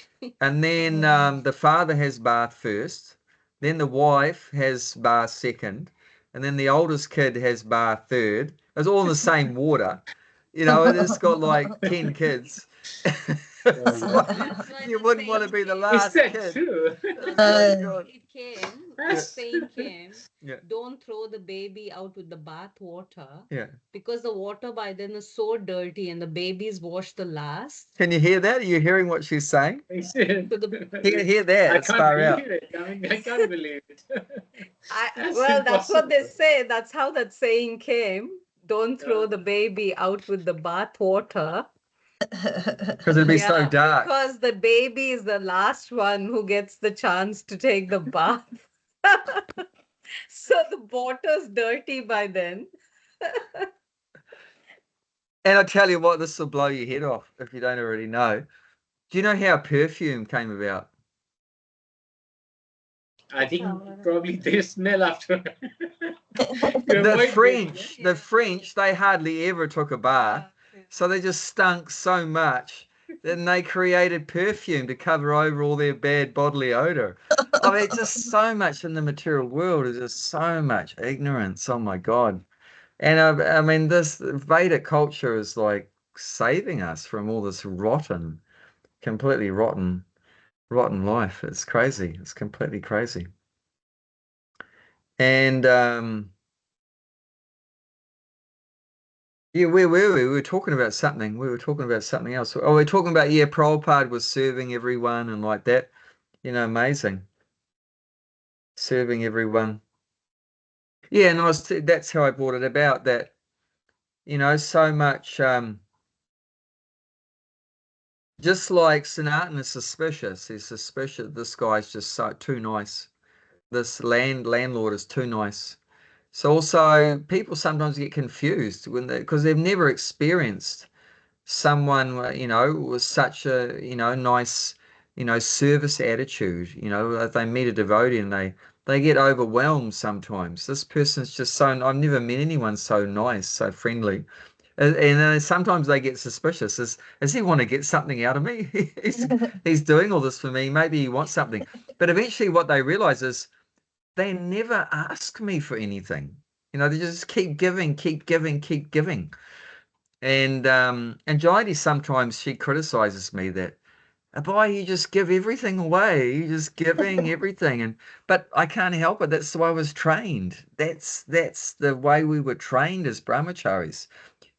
and then the father has bath first, then the wife has bath second, and then the oldest kid has bath third. It's all in the same water, and it's got like 10 kids. You wouldn't want to be the Is last that kid. true? Oh my God. It came, the Yes. saying came, Yeah. don't throw the baby out with the bath water, Yeah. because the water by then is so dirty and the baby's washed the last. Can you hear that? Are you hearing what she's saying? Is it? So the You can hear that. I It's can't far believe out. it. I mean, I can't believe it. that's what they impossible. say. That's how that saying came. Don't throw Yeah. the baby out with the bath water. Because it'd be so Yeah, dark. because the baby is the last one who gets the chance to take the bath. So the water's dirty by then. And I tell you what, this will blow your head off if you don't already know. Do you know how perfume came about? I think probably they smell after. To The avoid French, Yeah. the French, they hardly ever took a bath, so they just stunk so much. Then they created perfume to cover over all their bad bodily odor. I mean, just so much in the material world is just so much ignorance. Oh my God. And I mean, this Vedic culture is like saving us from all this rotten, completely rotten life. It's crazy. It's completely crazy. And yeah, where were we? We were talking about something. We were talking about something else. Oh, we're talking about, yeah, Prabhupada was serving everyone and like that. Amazing. Serving everyone. Yeah, and that's how I brought it about that you know, so much, just like Sanatan is suspicious. He's suspicious. This guy's just too nice. This landlord is too nice. So also people sometimes get confused when because they've never experienced someone, you know, with such a, you know, nice, you know, service attitude. You know, if they meet a devotee and they get overwhelmed sometimes. This person's just so, I've never met anyone so nice, so friendly. And then sometimes they get suspicious. Does he want to get something out of me? He's doing all this for me. Maybe he wants something. But eventually what they realize is they never ask me for anything. You know, they just keep giving, keep giving, keep giving. And Jodie, sometimes she criticizes me that, boy, you just give everything away. You're just giving everything. But I can't help it. That's the way I was trained. That's the way we were trained as brahmacharis.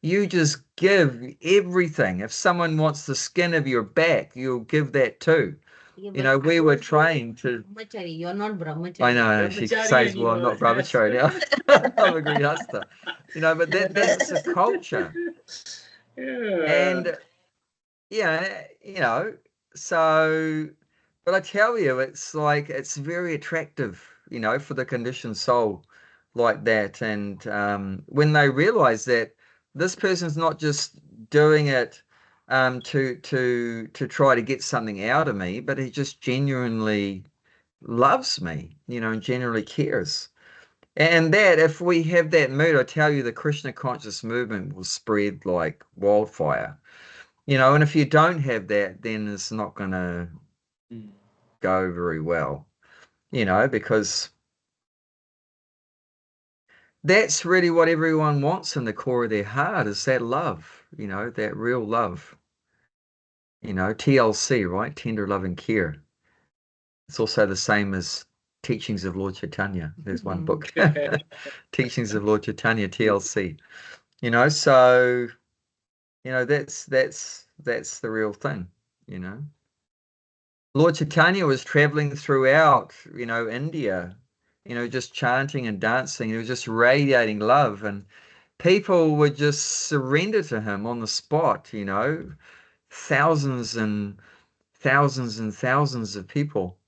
You just give everything. If someone wants the skin of your back, you'll give that too. Yeah, You know, we were trained to. Brahmachari. You're not brahmachari. I know she Brahmachari says, "Well, I'm not anymore. brahmachari now. I'm a grihastha." You know, but that's the culture. Yeah. And yeah, you know, so, but I tell you, it's like it's very attractive, you know, for the conditioned soul like that. And when they realize that this person's not just doing it to try to get something out of me, but he just genuinely loves me, you know, and genuinely cares. And that, if we have that mood, I tell you, the Krishna conscious movement will spread like wildfire. You know, and if you don't have that, then it's not going to go very well, you know, because that's really what everyone wants in the core of their heart is that love, you know, that real love, you know, TLC, right? Tender love and care. It's also the same as Teachings of Lord Chaitanya. There's one book, Teachings of Lord Chaitanya, TLC, you know, so, you know, that's the real thing, you know. Lord Chaitanya was traveling throughout, you know, India, you know, just chanting and dancing. He was just radiating love, and people would just surrender to him on the spot, you know, thousands and thousands and thousands of people.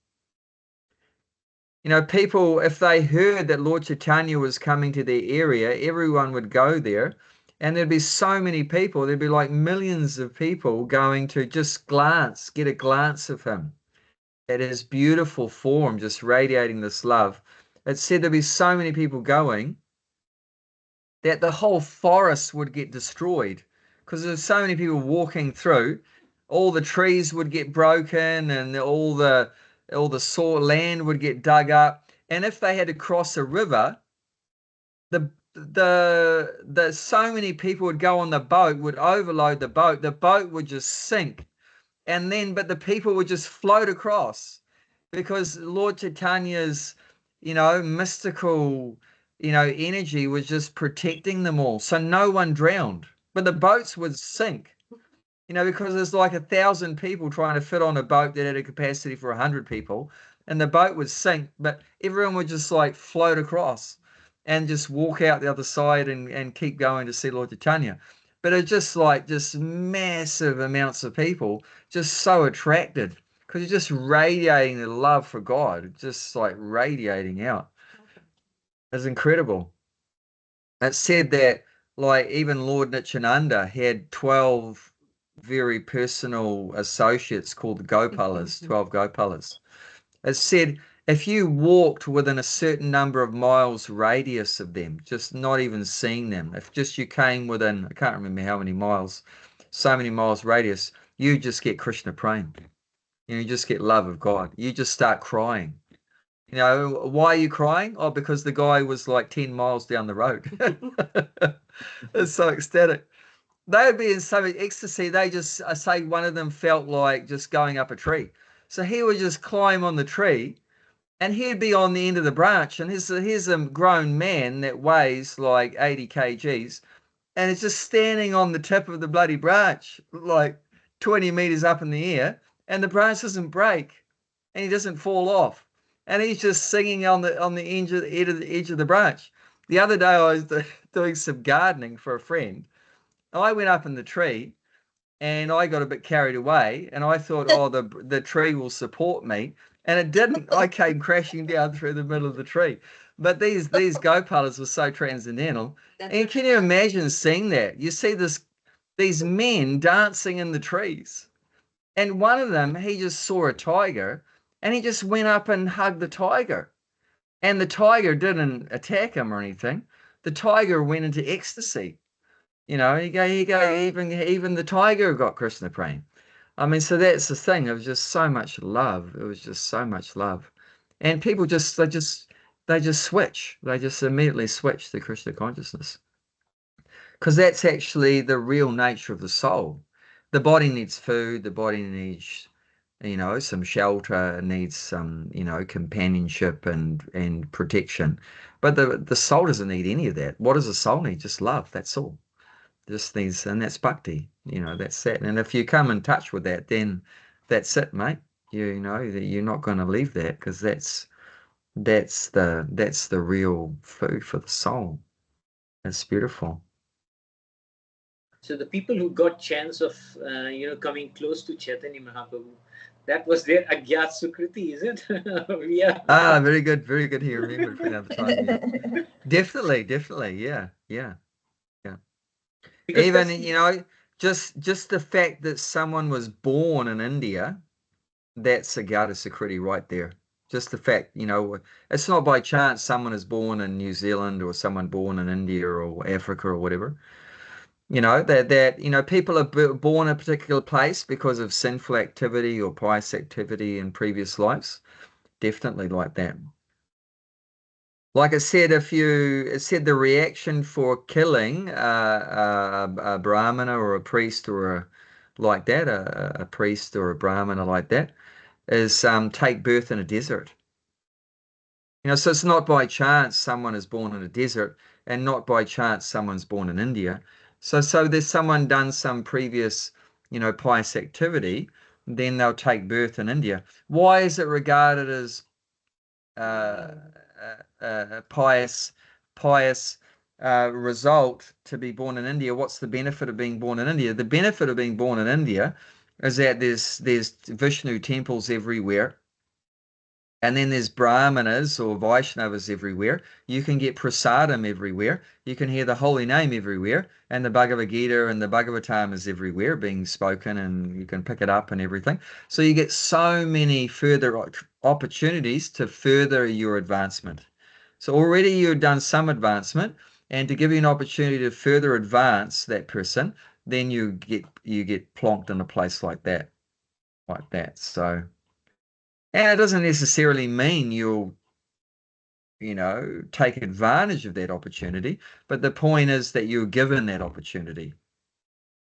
You know, people, if they heard that Lord Chaitanya was coming to their area, everyone would go there. And there'd be so many people, there'd be like millions of people going to just glance, get a glance of him at his beautiful form, just radiating this love. It said there'd be so many people going that the whole forest would get destroyed because there's so many people walking through. All the trees would get broken and all the soil land would get dug up. And if they had to cross a river, the so many people would go on the boat, would overload the boat would just sink. And then, but the people would just float across because Lord Chaitanya's, you know, mystical, you know, energy was just protecting them all. So no one drowned, but the boats would sink, you know, because there's like 1,000 people trying to fit on a boat that had a capacity for 100 people, and the boat would sink, but everyone would just like float across and just walk out the other side and keep going to see Lord Chaitanya. But it's just like just massive amounts of people just so attracted because you're just radiating the love for God, just like radiating out. It's incredible. It said that like even Lord Nityananda had 12 very personal associates called the Gopalas, 12 Gopalas. It said if you walked within a certain number of miles radius of them, just not even seeing them, if just you came within, I can't remember how many miles, so many miles radius, you just get Krishna prema. You just get love of God. You just start crying. You know, why are you crying? Oh, because the guy was like 10 miles down the road. It's so ecstatic. They would be in so much ecstasy, they just, I say one of them felt like just going up a tree. So he would just climb on the tree and he'd be on the end of the branch. And here's a grown man that weighs like 80 kgs and it's just standing on the tip of the bloody branch, like 20 meters up in the air, and the branch doesn't break and he doesn't fall off. And he's just singing on the edge of the branch. The other day, the doing some gardening for a friend. I went up in the tree and I got a bit carried away and I thought, oh, the tree will support me. And it didn't. I came crashing down through the middle of the tree. But these gopalas were so transcendental. And can you imagine seeing that? You see these men dancing in the trees. And one of them, he just saw a tiger and he just went up and hugged the tiger. And the tiger didn't attack him or anything. The tiger went into ecstasy. You know, even the tiger got Krishna praying. I mean, so that's the thing. It was just so much love. It was just so much love. And people they just switch. They just immediately switch to Krishna consciousness. Because that's actually the real nature of the soul. The body needs food, the body needs, you know, some shelter, needs some, you know, companionship and protection. But the soul doesn't need any of that. What does the soul need? Just love. That's all. Just needs, and that's bhakti, you know, that's that. And if you come in touch with that, then that's it, mate. You know that you're not going to leave that, because that's the real food for the soul. It's beautiful. So the people who got chance of coming close to Chaitanya Mahaprabhu, that was their agyat sukriti, is it? Yeah. Ah, very good, very good. He remembered for another time. Yeah. Definitely, yeah. Because Even, you know, just the fact that someone was born in India, that's agyata sukriti right there. Just the fact, you know, it's not by chance someone is born in New Zealand or someone born in India or Africa or whatever. You know, that you know, people are born in a particular place because of sinful activity or pious activity in previous lives. Definitely like that. Like I said, it said the reaction for killing a brahmana or a priest or like that, a priest or a brahmana like that, is take birth in a desert. You know, so it's not by chance someone is born in a desert, and not by chance someone's born in India. So there's someone done some previous, you know, pious activity, then they'll take birth in India. Why is it regarded as uh, pious result to be born in India? What's the benefit of being born in India? The benefit of being born in India is that there's Vishnu temples everywhere. And then there's Brahmanas or Vaishnavas everywhere. You can get prasadam everywhere. You can hear the holy name everywhere. And the Bhagavad Gita and the Bhagavatam is everywhere being spoken, and you can pick it up and everything. So you get so many further opportunities to further your advancement. So already you've done some advancement, and to give you an opportunity to further advance that person, then you get plonked in a place like that. So. And it doesn't necessarily mean you'll, you know, take advantage of that opportunity, but the point is that you're given that opportunity,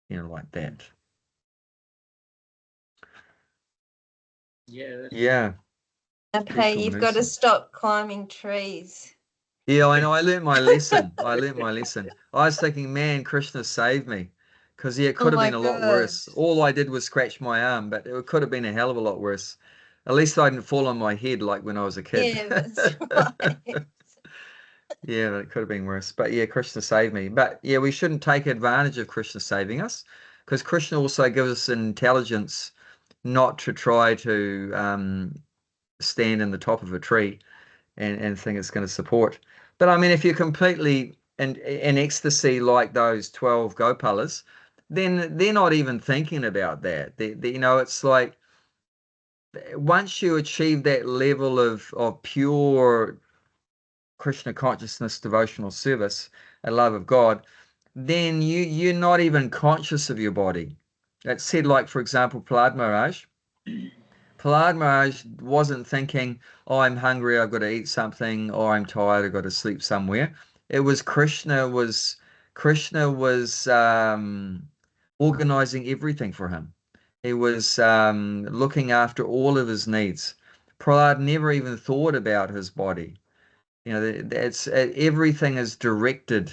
you know, like that. Yeah. Okay, you've got to stop climbing trees. Yeah, I know. I learned my lesson. I was thinking, man, Krishna saved me, because it could have been a lot worse. All I did was scratch my arm, but it could have been a hell of a lot worse. At least I didn't fall on my head like when I was a kid. Yeah, that's right. Yeah, it could have been worse. But yeah, Krishna saved me. But yeah, we shouldn't take advantage of Krishna saving us, because Krishna also gives us intelligence not to try to stand in the top of a tree and think it's going to support. But I mean, if you're completely in ecstasy like those 12 Gopalas, then they're not even thinking about that. You know, it's like once you achieve that level of pure Krishna consciousness, devotional service, a love of God, then you're not even conscious of your body. It's said, like, for example, Prahlad Maharaj wasn't thinking, oh, I'm hungry, I've got to eat something, or I'm tired, I've got to sleep somewhere. It was Krishna was organizing everything for him. He was looking after all of his needs. Prahlad never even thought about his body. You know, it's everything is directed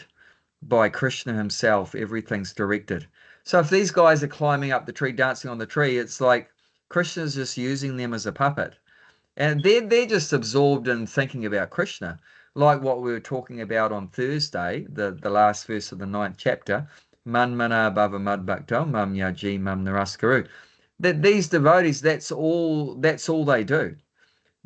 by Krishna himself. Everything's directed. So if these guys are climbing up the tree, dancing on the tree, it's like Krishna's just using them as a puppet. And they're just absorbed in thinking about Krishna. like what we were talking about on Thursday, the last verse of the 9th chapter, Man mana bhava mad bhakto, mam yaji mam naraskaru. That these devotees, that's all they do.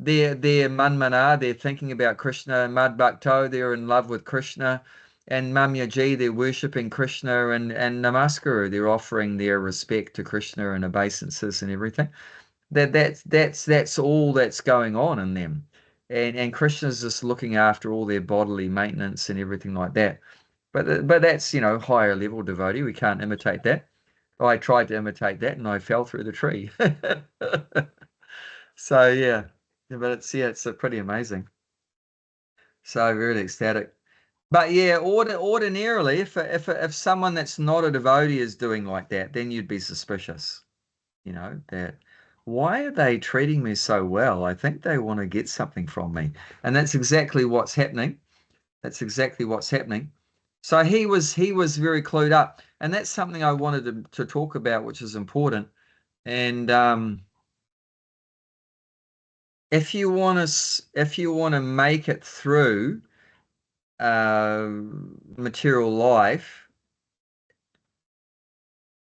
They're manmana, they're thinking about Krishna, mad bhakto, they're in love with Krishna, and mamyaji, they're worshipping Krishna, and namaskaru, they're offering their respect to Krishna and obeisances and everything. That's all that's going on in them. And Krishna's just looking after all their bodily maintenance and everything like that. But that's, higher level devotee. We can't imitate that. I tried to imitate that and I fell through the tree. So yeah. But it's pretty amazing. So really ecstatic. But yeah, ordinarily, if someone that's not a devotee is doing like that, then you'd be suspicious. That why are they treating me so well? I think they want to get something from me. And that's exactly what's happening. That's exactly what's happening. So he was very clued up. And that's something I wanted to talk about, which is important. And if you want to make it through material life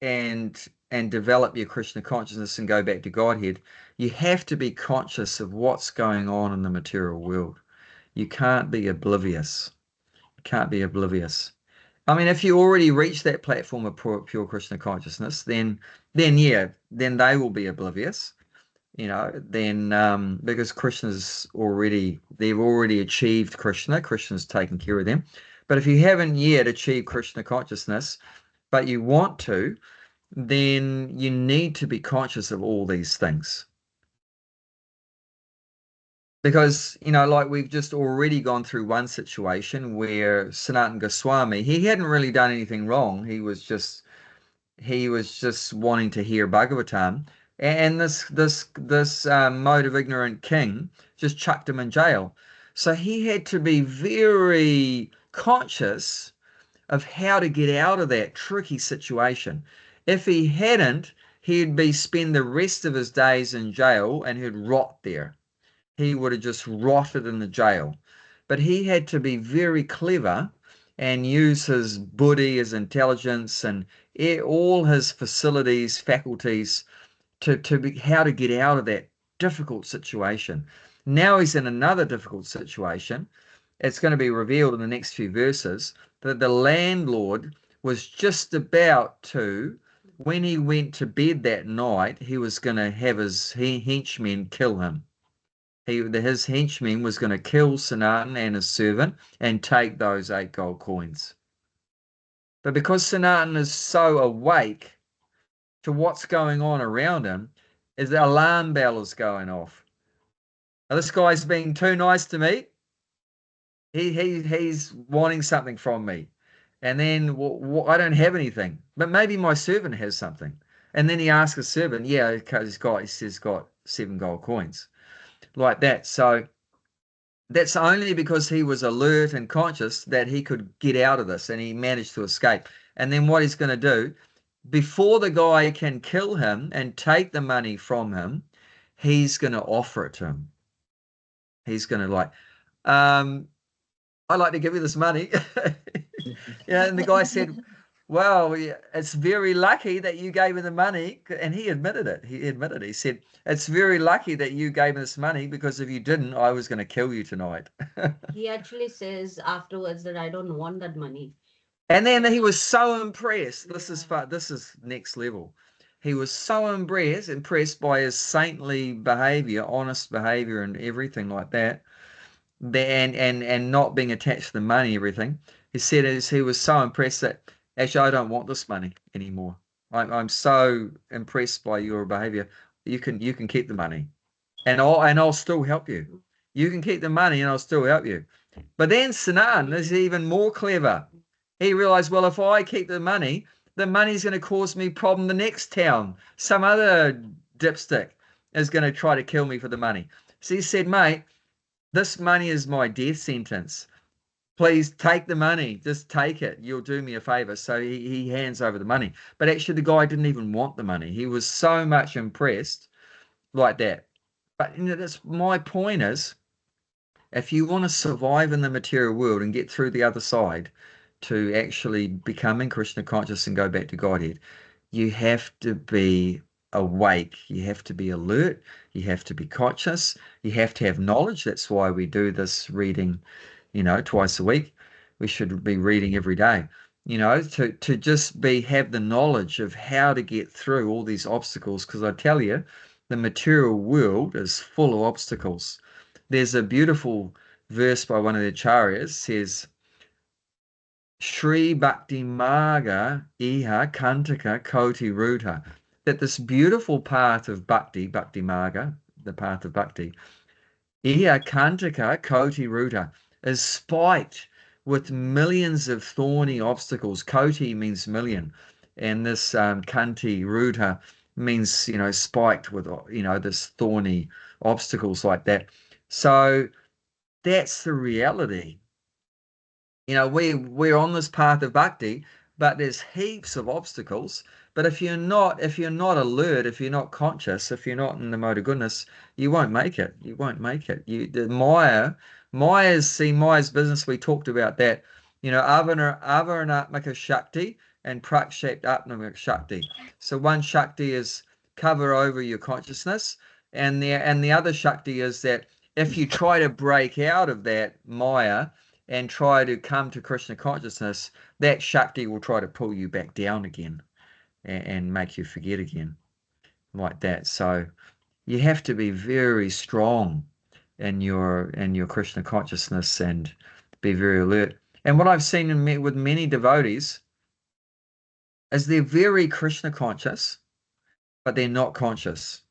and develop your Krishna consciousness and go back to Godhead, you have to be conscious of what's going on in the material world. You can't be oblivious. You can't be oblivious. I mean, if you already reach that platform of pure Krishna consciousness, then they will be oblivious. Then because they've already achieved Krishna. Krishna's taken care of them. But if you haven't yet achieved Krishna consciousness, but you want to, then you need to be conscious of all these things. Because, like we've just already gone through one situation where Sanatana Goswami, he hadn't really done anything wrong. He was just wanting to hear Bhagavatam. And this mode of ignorant king just chucked him in jail. So he had to be very conscious of how to get out of that tricky situation. If he hadn't, he'd spend the rest of his days in jail and he'd rot there. He would have just rotted in the jail. But he had to be very clever and use his buddhi, his intelligence, and all his faculties how to get out of that difficult situation. Now he's in another difficult situation. It's going to be revealed in the next few verses that the landlord was just about to, when he went to bed that night, he was going to have his henchmen kill him. His henchman was going to kill Sanatan and his servant and take those 8 gold coins. But because Sanatan is so awake to what's going on around him, the alarm bell is going off. Now, this guy's being too nice to me. He's wanting something from me. And then I don't have anything, but maybe my servant has something. And then he asks his servant, yeah, he's got 7 gold coins. Like that. So that's only because he was alert and conscious that he could get out of this, and he managed to escape. And then what he's going to do, before the guy can kill him and take the money from him, he's going to offer it to him. He's going to I'd like to give you this money. And the guy said, well, it's very lucky that you gave me the money. And he admitted it. He said, it's very lucky that you gave me this money, because if you didn't, I was going to kill you tonight. He actually says afterwards that I don't want that money. And then he was so impressed. This is next level. He was so impressed by his saintly behavior, honest behavior, and everything like that. And not being attached to the money, everything. He said he was so impressed that actually I don't want this money anymore. I'm so impressed by your behavior. You can keep the money, and I'll still help you. You can keep the money, and I'll still help you. But then Sinan is even more clever. He realized, well, if I keep the money's going to cause me problem the next town. Some other dipstick is going to try to kill me for the money. So he said, mate, this money is my death sentence. Please take the money. Just take it. You'll do me a favor. So he hands over the money. But actually, the guy didn't even want the money. He was so much impressed like that. But that's my point is, If you want to survive in the material world and get through the other side to actually becoming Krishna conscious and go back to Godhead, you have to be awake. You have to be alert. You have to be conscious. You have to have knowledge. That's why we do this reading, twice a week. We should be reading every day, to just have the knowledge of how to get through all these obstacles. Because I tell you, the material world is full of obstacles. There's a beautiful verse by one of the acharyas says, Shri Bhakti Marga Iha Kantaka Koti Ruta, that this beautiful path of Bhakti Marga, the path of Bhakti, Iha Kantaka Koti Ruta, is spiked with millions of thorny obstacles. Koti means million, and this Kanti Ruta means, spiked with, this thorny obstacles like that. So that's the reality. We're on this path of bhakti, but there's heaps of obstacles. But if you're not alert, if you're not conscious, if you're not in the mode of goodness, you won't make it. You won't make it. Maya's business. We talked about that. Avaranatmaka Shakti and Prakshapt Shakti. So one Shakti is cover over your consciousness, and the other Shakti is that if you try to break out of that Maya and try to come to Krishna consciousness, that Shakti will try to pull you back down again and make you forget again, like that. So you have to be very strong in your Krishna consciousness and be very alert. And what I've seen with many devotees is they're very Krishna conscious, but they're not conscious.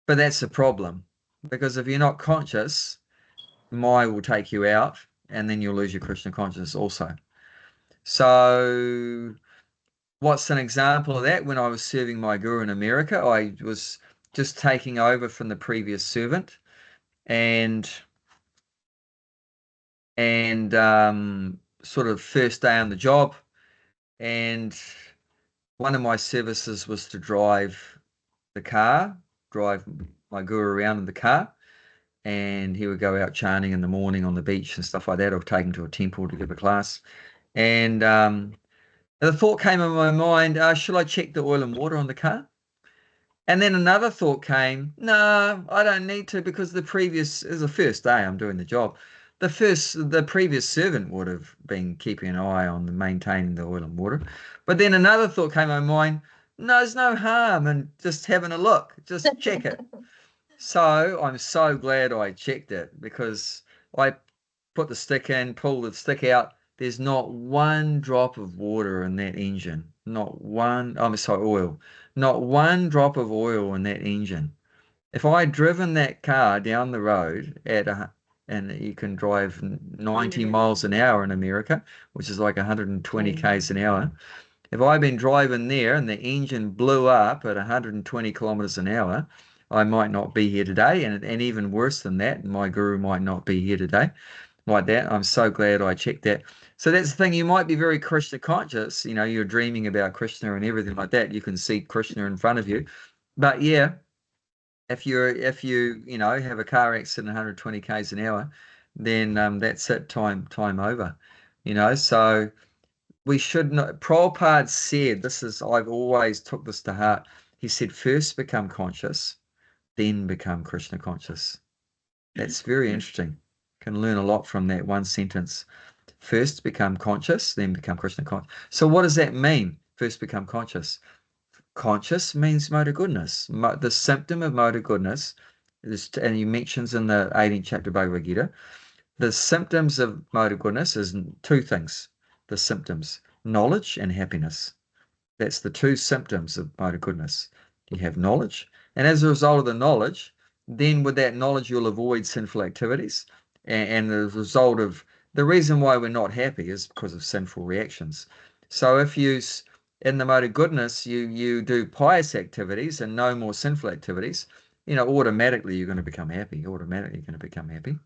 But that's the problem, because if you're not conscious, Maya will take you out, and then you'll lose your Krishna consciousness also. So what's an example of that? When I was serving my guru in America, I was just taking over from the previous servant, and sort of first day on the job, and one of my services was to drive my guru around in the car, and he would go out chanting in the morning on the beach and stuff like that, or take him to a temple to give a class. And the thought came in my mind, should I check the oil and water on the car? And then another thought came, no, I don't need to, because it was the first day I'm doing the job. The previous servant would have been keeping an eye on maintaining the oil and water. But then another thought came in my mind, no, there's no harm in just having a look, just check it. So I'm so glad I checked it, because I put the stick in, pulled the stick out. There's not one drop of water in that engine. Oil. Not one drop of oil in that engine. If I had driven that car down the road and you can drive 90 miles an hour in America, which is like 120 k's an hour. If I'd been driving there and the engine blew up at 120 kilometers an hour, I might not be here today. And even worse than that, my guru might not be here today. Like that. I'm so glad I checked that. So that's the thing. You might be very Krishna conscious. You're dreaming about Krishna and everything like that. You can see Krishna in front of you. But yeah, if you have a car accident 120 k's an hour, then that's it. Time over. So we should not. Prabhupada said, I've always took this to heart. He said, first become conscious, then become Krishna conscious. That's very interesting. Can learn a lot from that one sentence. First become conscious, then become Krishna conscious. So what does that mean? First become conscious. Conscious means mode of goodness. The symptom of mode of goodness is, and he mentions in the 18th chapter of Bhagavad Gita, the symptoms of mode of goodness is two things. The symptoms, knowledge and happiness. That's the two symptoms of mode of goodness. You have knowledge, and as a result of the knowledge, then with that knowledge, you'll avoid sinful activities. And the result of the reason why we're not happy is because of sinful reactions. So if in the mode of goodness, you do pious activities and no more sinful activities, automatically you're going to become happy. Automatically you're going to become happy.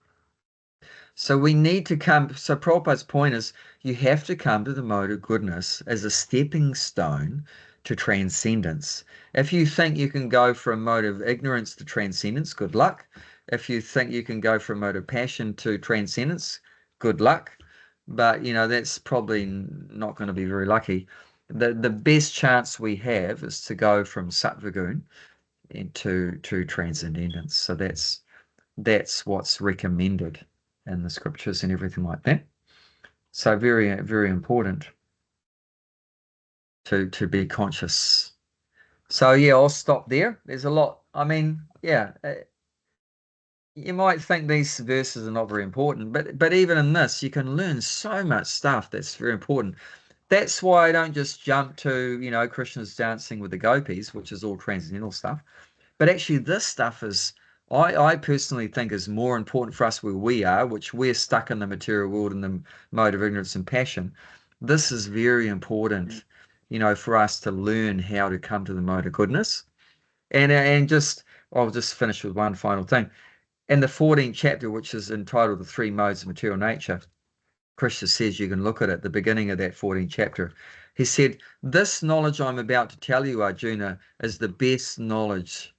So we need to come. So Prabhupada's point is, you have to come to the mode of goodness as a stepping stone to transcendence. If you think you can go from mode of ignorance to transcendence, good luck, If you think you can go from mode of passion to transcendence, good luck. But, you know, that's probably not going to be very lucky. The best chance we have is to go from sattva into transcendence. So that's what's recommended in the scriptures and everything like that. So very, very important to be conscious. So yeah, I'll stop there. There's a lot. I mean, yeah, you might think these verses are not very important, but even in this, you can learn so much stuff that's very important. That's why I don't just jump to, you know, Krishna's dancing with the gopis, which is all transcendental stuff. But actually, this stuff is, I personally think, is more important for us where we are, which we're stuck in the material world in the mode of ignorance and passion. This is very important, you know, for us to learn how to come to the mode of goodness. And just, I'll just finish with one final thing. In the 14th chapter, which is entitled The Three Modes of Material Nature, Krishna says, you can look at it, the beginning of that 14th chapter. He said, this knowledge I'm about to tell you, Arjuna, is the best knowledge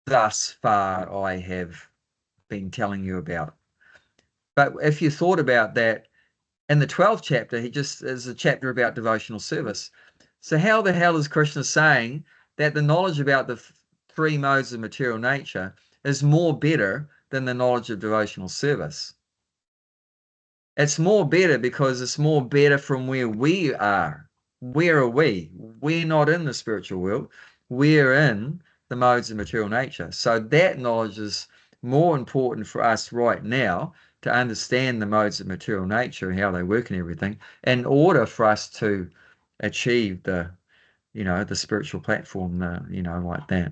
thus far I have been telling you about. But if you thought about that, in the 12th chapter, he just is a chapter about devotional service. So how the hell is Krishna saying that the knowledge about the three modes of material nature is more better than the knowledge of devotional service? It's more better because it's more better from where we are. Where are we? We're not in the spiritual world. We're in the modes of material nature. So that knowledge is more important for us right now to understand the modes of material nature and how they work and everything in order for us to achieve the, you know, the spiritual platform, you know, like that.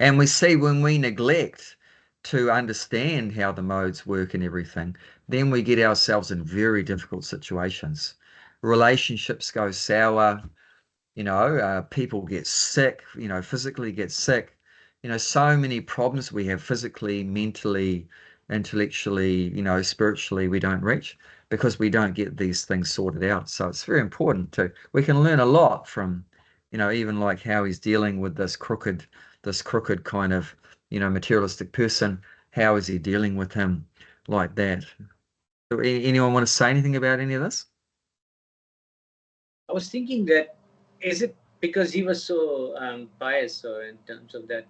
And we see when we neglect to understand how the modes work and everything, then we get ourselves in very difficult situations. Relationships go sour, you know, people get sick, you know, physically get sick. You know, so many problems we have physically, mentally, intellectually, you know, spiritually, we don't reach because we don't get these things sorted out. So it's very important we can learn a lot from, you know, even like how he's dealing with this crooked kind of, you know, materialistic person. How is he dealing with him like that? Anyone want to say anything about any of this? I was thinking that, is it because he was so pious, or in terms of that,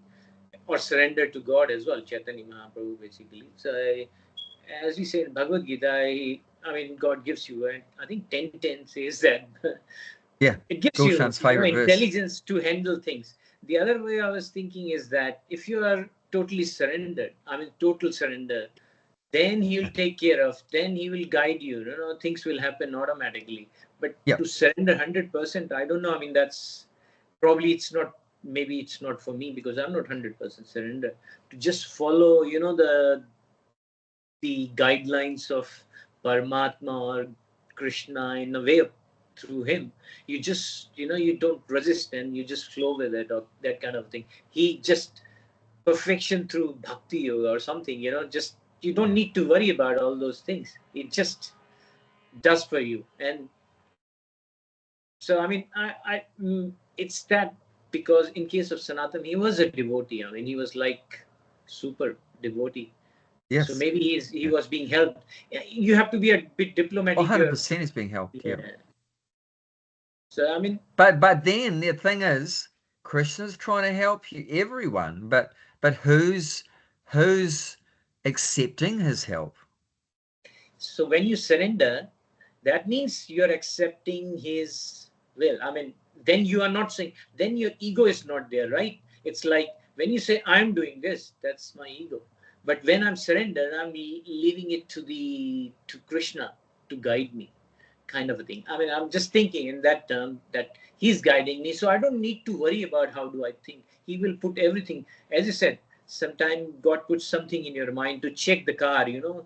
or surrendered to God as well, Chaitanya Mahaprabhu basically. So as we say in Bhagavad Gita, I mean, God gives you, and I think 10:10 says that Yeah, it gives Gulshan's favorite verse. intelligence to handle things. The other way I was thinking is that if you are totally surrendered, I mean, total surrender, then he will take care of, then he will guide you, you know, things will happen automatically. But Yeah. to surrender 100%, I don't know. I mean, that's probably, it's not, maybe it's not for me because I'm not 100% surrender. To just follow, you know, the guidelines of Paramatma or Krishna in a way, through him, you just, you know, you don't resist and you just flow with it, or that kind of thing. He just, perfection through bhakti yoga or something, you know, just, you don't need to worry about all those things. It just does for you. And so, I mean, it's that, because in case of Sanatan, he was a devotee. I mean, he was like super devotee. Yes. So maybe he was being helped. You have to be a bit diplomatic. 100% is being helped. Yeah. So I mean, but then the thing is, Krishna's trying to help you, everyone, but who's accepting his help? so when you surrender, that means you're accepting his will. I mean, then you are not saying, then your ego is not there, right? It's like when you say, I'm doing this, that's my ego. But when I'm surrendered, I'm leaving it to Krishna to guide me, kind of a thing. I mean, I'm just thinking in that term, that he's guiding me. So I don't need to worry about how do I think. He will put everything, as you said, sometimes God puts something in your mind to check the car, you know.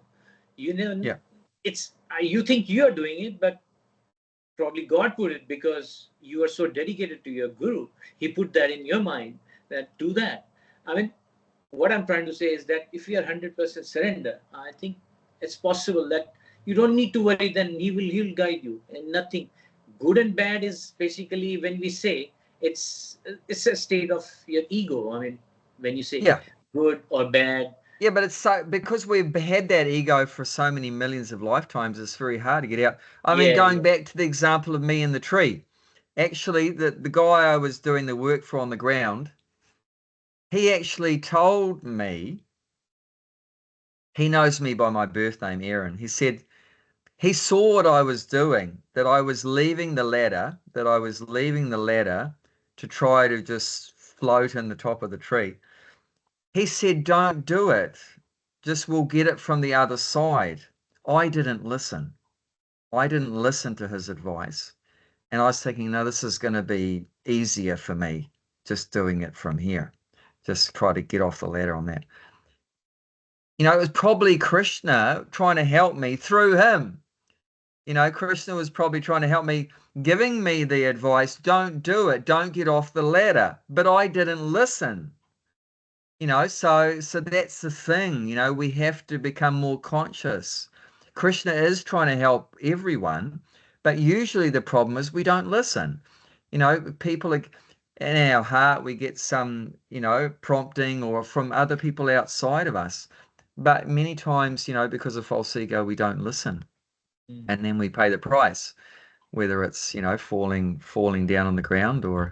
Yeah. It's, you think you are doing it, but probably God put it because you are so dedicated to your guru. He put that in your mind, that do that. I mean, what I'm trying to say is that if you are 100% surrender, I think it's possible that you don't need to worry. Then he'll guide you, and nothing. Good and bad is basically, when we say, it's a state of your ego. I mean, when you say, Yeah. good or bad. Yeah, but it's so, because we've had that ego for so many millions of lifetimes, it's very hard to get out. I mean, Yeah, going yeah. back to the example of me in the tree, actually, the guy I was doing the work for on the ground, he actually told me, he knows me by my birth name, Aaron. He said he saw what I was doing, that I was leaving the ladder, to try to just float in the top of the tree. He said, don't do it. Just we'll get it from the other side. I didn't listen. I didn't listen to his advice. And I was thinking, no, this is going to be easier for me just doing it from here. Just try to get off the ladder on that. You know, it was probably Krishna trying to help me through him. You know, Krishna was probably trying to help me, giving me the advice, don't do it, don't get off the ladder. But I didn't listen. You know, so that's the thing, you know, we have to become more conscious. Krishna is trying to help everyone, but usually the problem is we don't listen. You know, people are, in our heart, we get some, you know, prompting or from other people outside of us. But many times, you know, because of false ego, we don't listen. And then we pay the price, whether it's, you know, falling down on the ground or,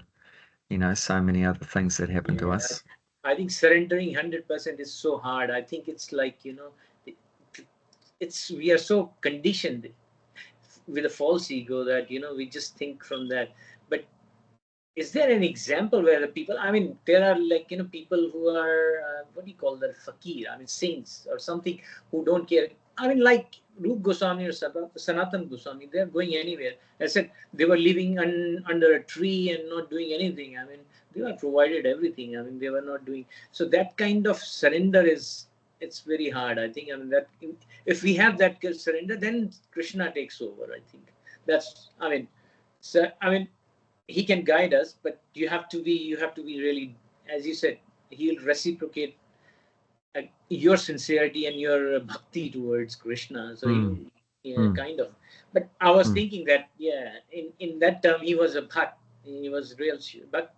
you know, so many other things that happen to Yeah, us. I think surrendering 100% is so hard. I think it's like, you know, it's we are so conditioned with a false ego that, you know, we just think from that. But is there an example where the people, I mean, there are, like, you know, people who are, what do you call that, fakir, I mean, saints or something, who don't care. I mean, like Rup Goswami or Sanatan Goswami, they're going anywhere. I said they were living under a tree and not doing anything. I mean, they were provided everything. I mean, they were not doing. So that kind of surrender is, it's very hard, I think. I mean, that if we have that surrender, then Krishna takes over, I think. That's, I mean, so, I mean, he can guide us, but you have to be really, as you said, he'll reciprocate your sincerity and your bhakti towards Krishna. So you, yeah, kind of. But I was thinking that, yeah, in that term, he was a bhakt. He was real, but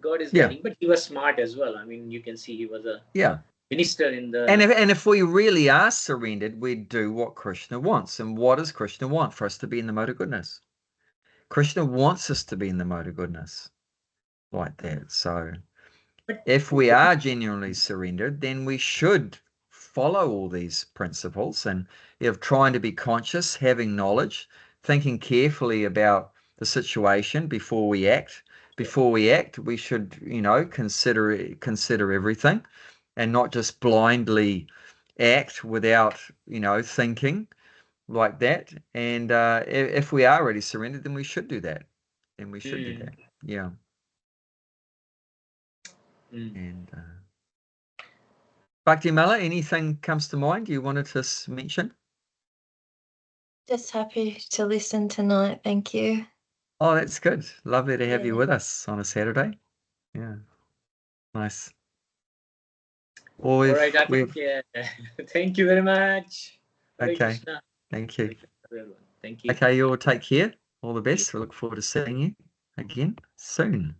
God is Yeah. guiding. But he was smart as well. I mean, you can see he was a Yeah. minister in the. And if we really are surrendered, we do what Krishna wants. And what does Krishna want? For us to be in the mode of goodness. Krishna wants us to be in the mode of goodness like that. So if we are genuinely surrendered, then we should follow all these principles and, you know, trying to be conscious, having knowledge, thinking carefully about the situation before we act. Before we act, we should, you know, consider everything and not just blindly act without, you know, thinking like that. And if we are already surrendered, then we should do that. Then we should do that. Yeah. And Bhakti-Mala, anything comes to mind you wanted to mention? Just happy to listen tonight. Thank you. Oh, that's good. Lovely to have you Yeah. with us on a Saturday. Yeah. Nice. Well, All right, I think, yeah. Thank you very much. Hare okay. Krishna. Thank you. Hare Krishna, everyone. Thank you. Okay, you all take care. All the best. We look forward to seeing you again soon.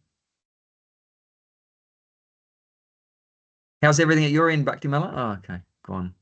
How's everything at your end, Bhakti-Mala? Oh, okay. Go on.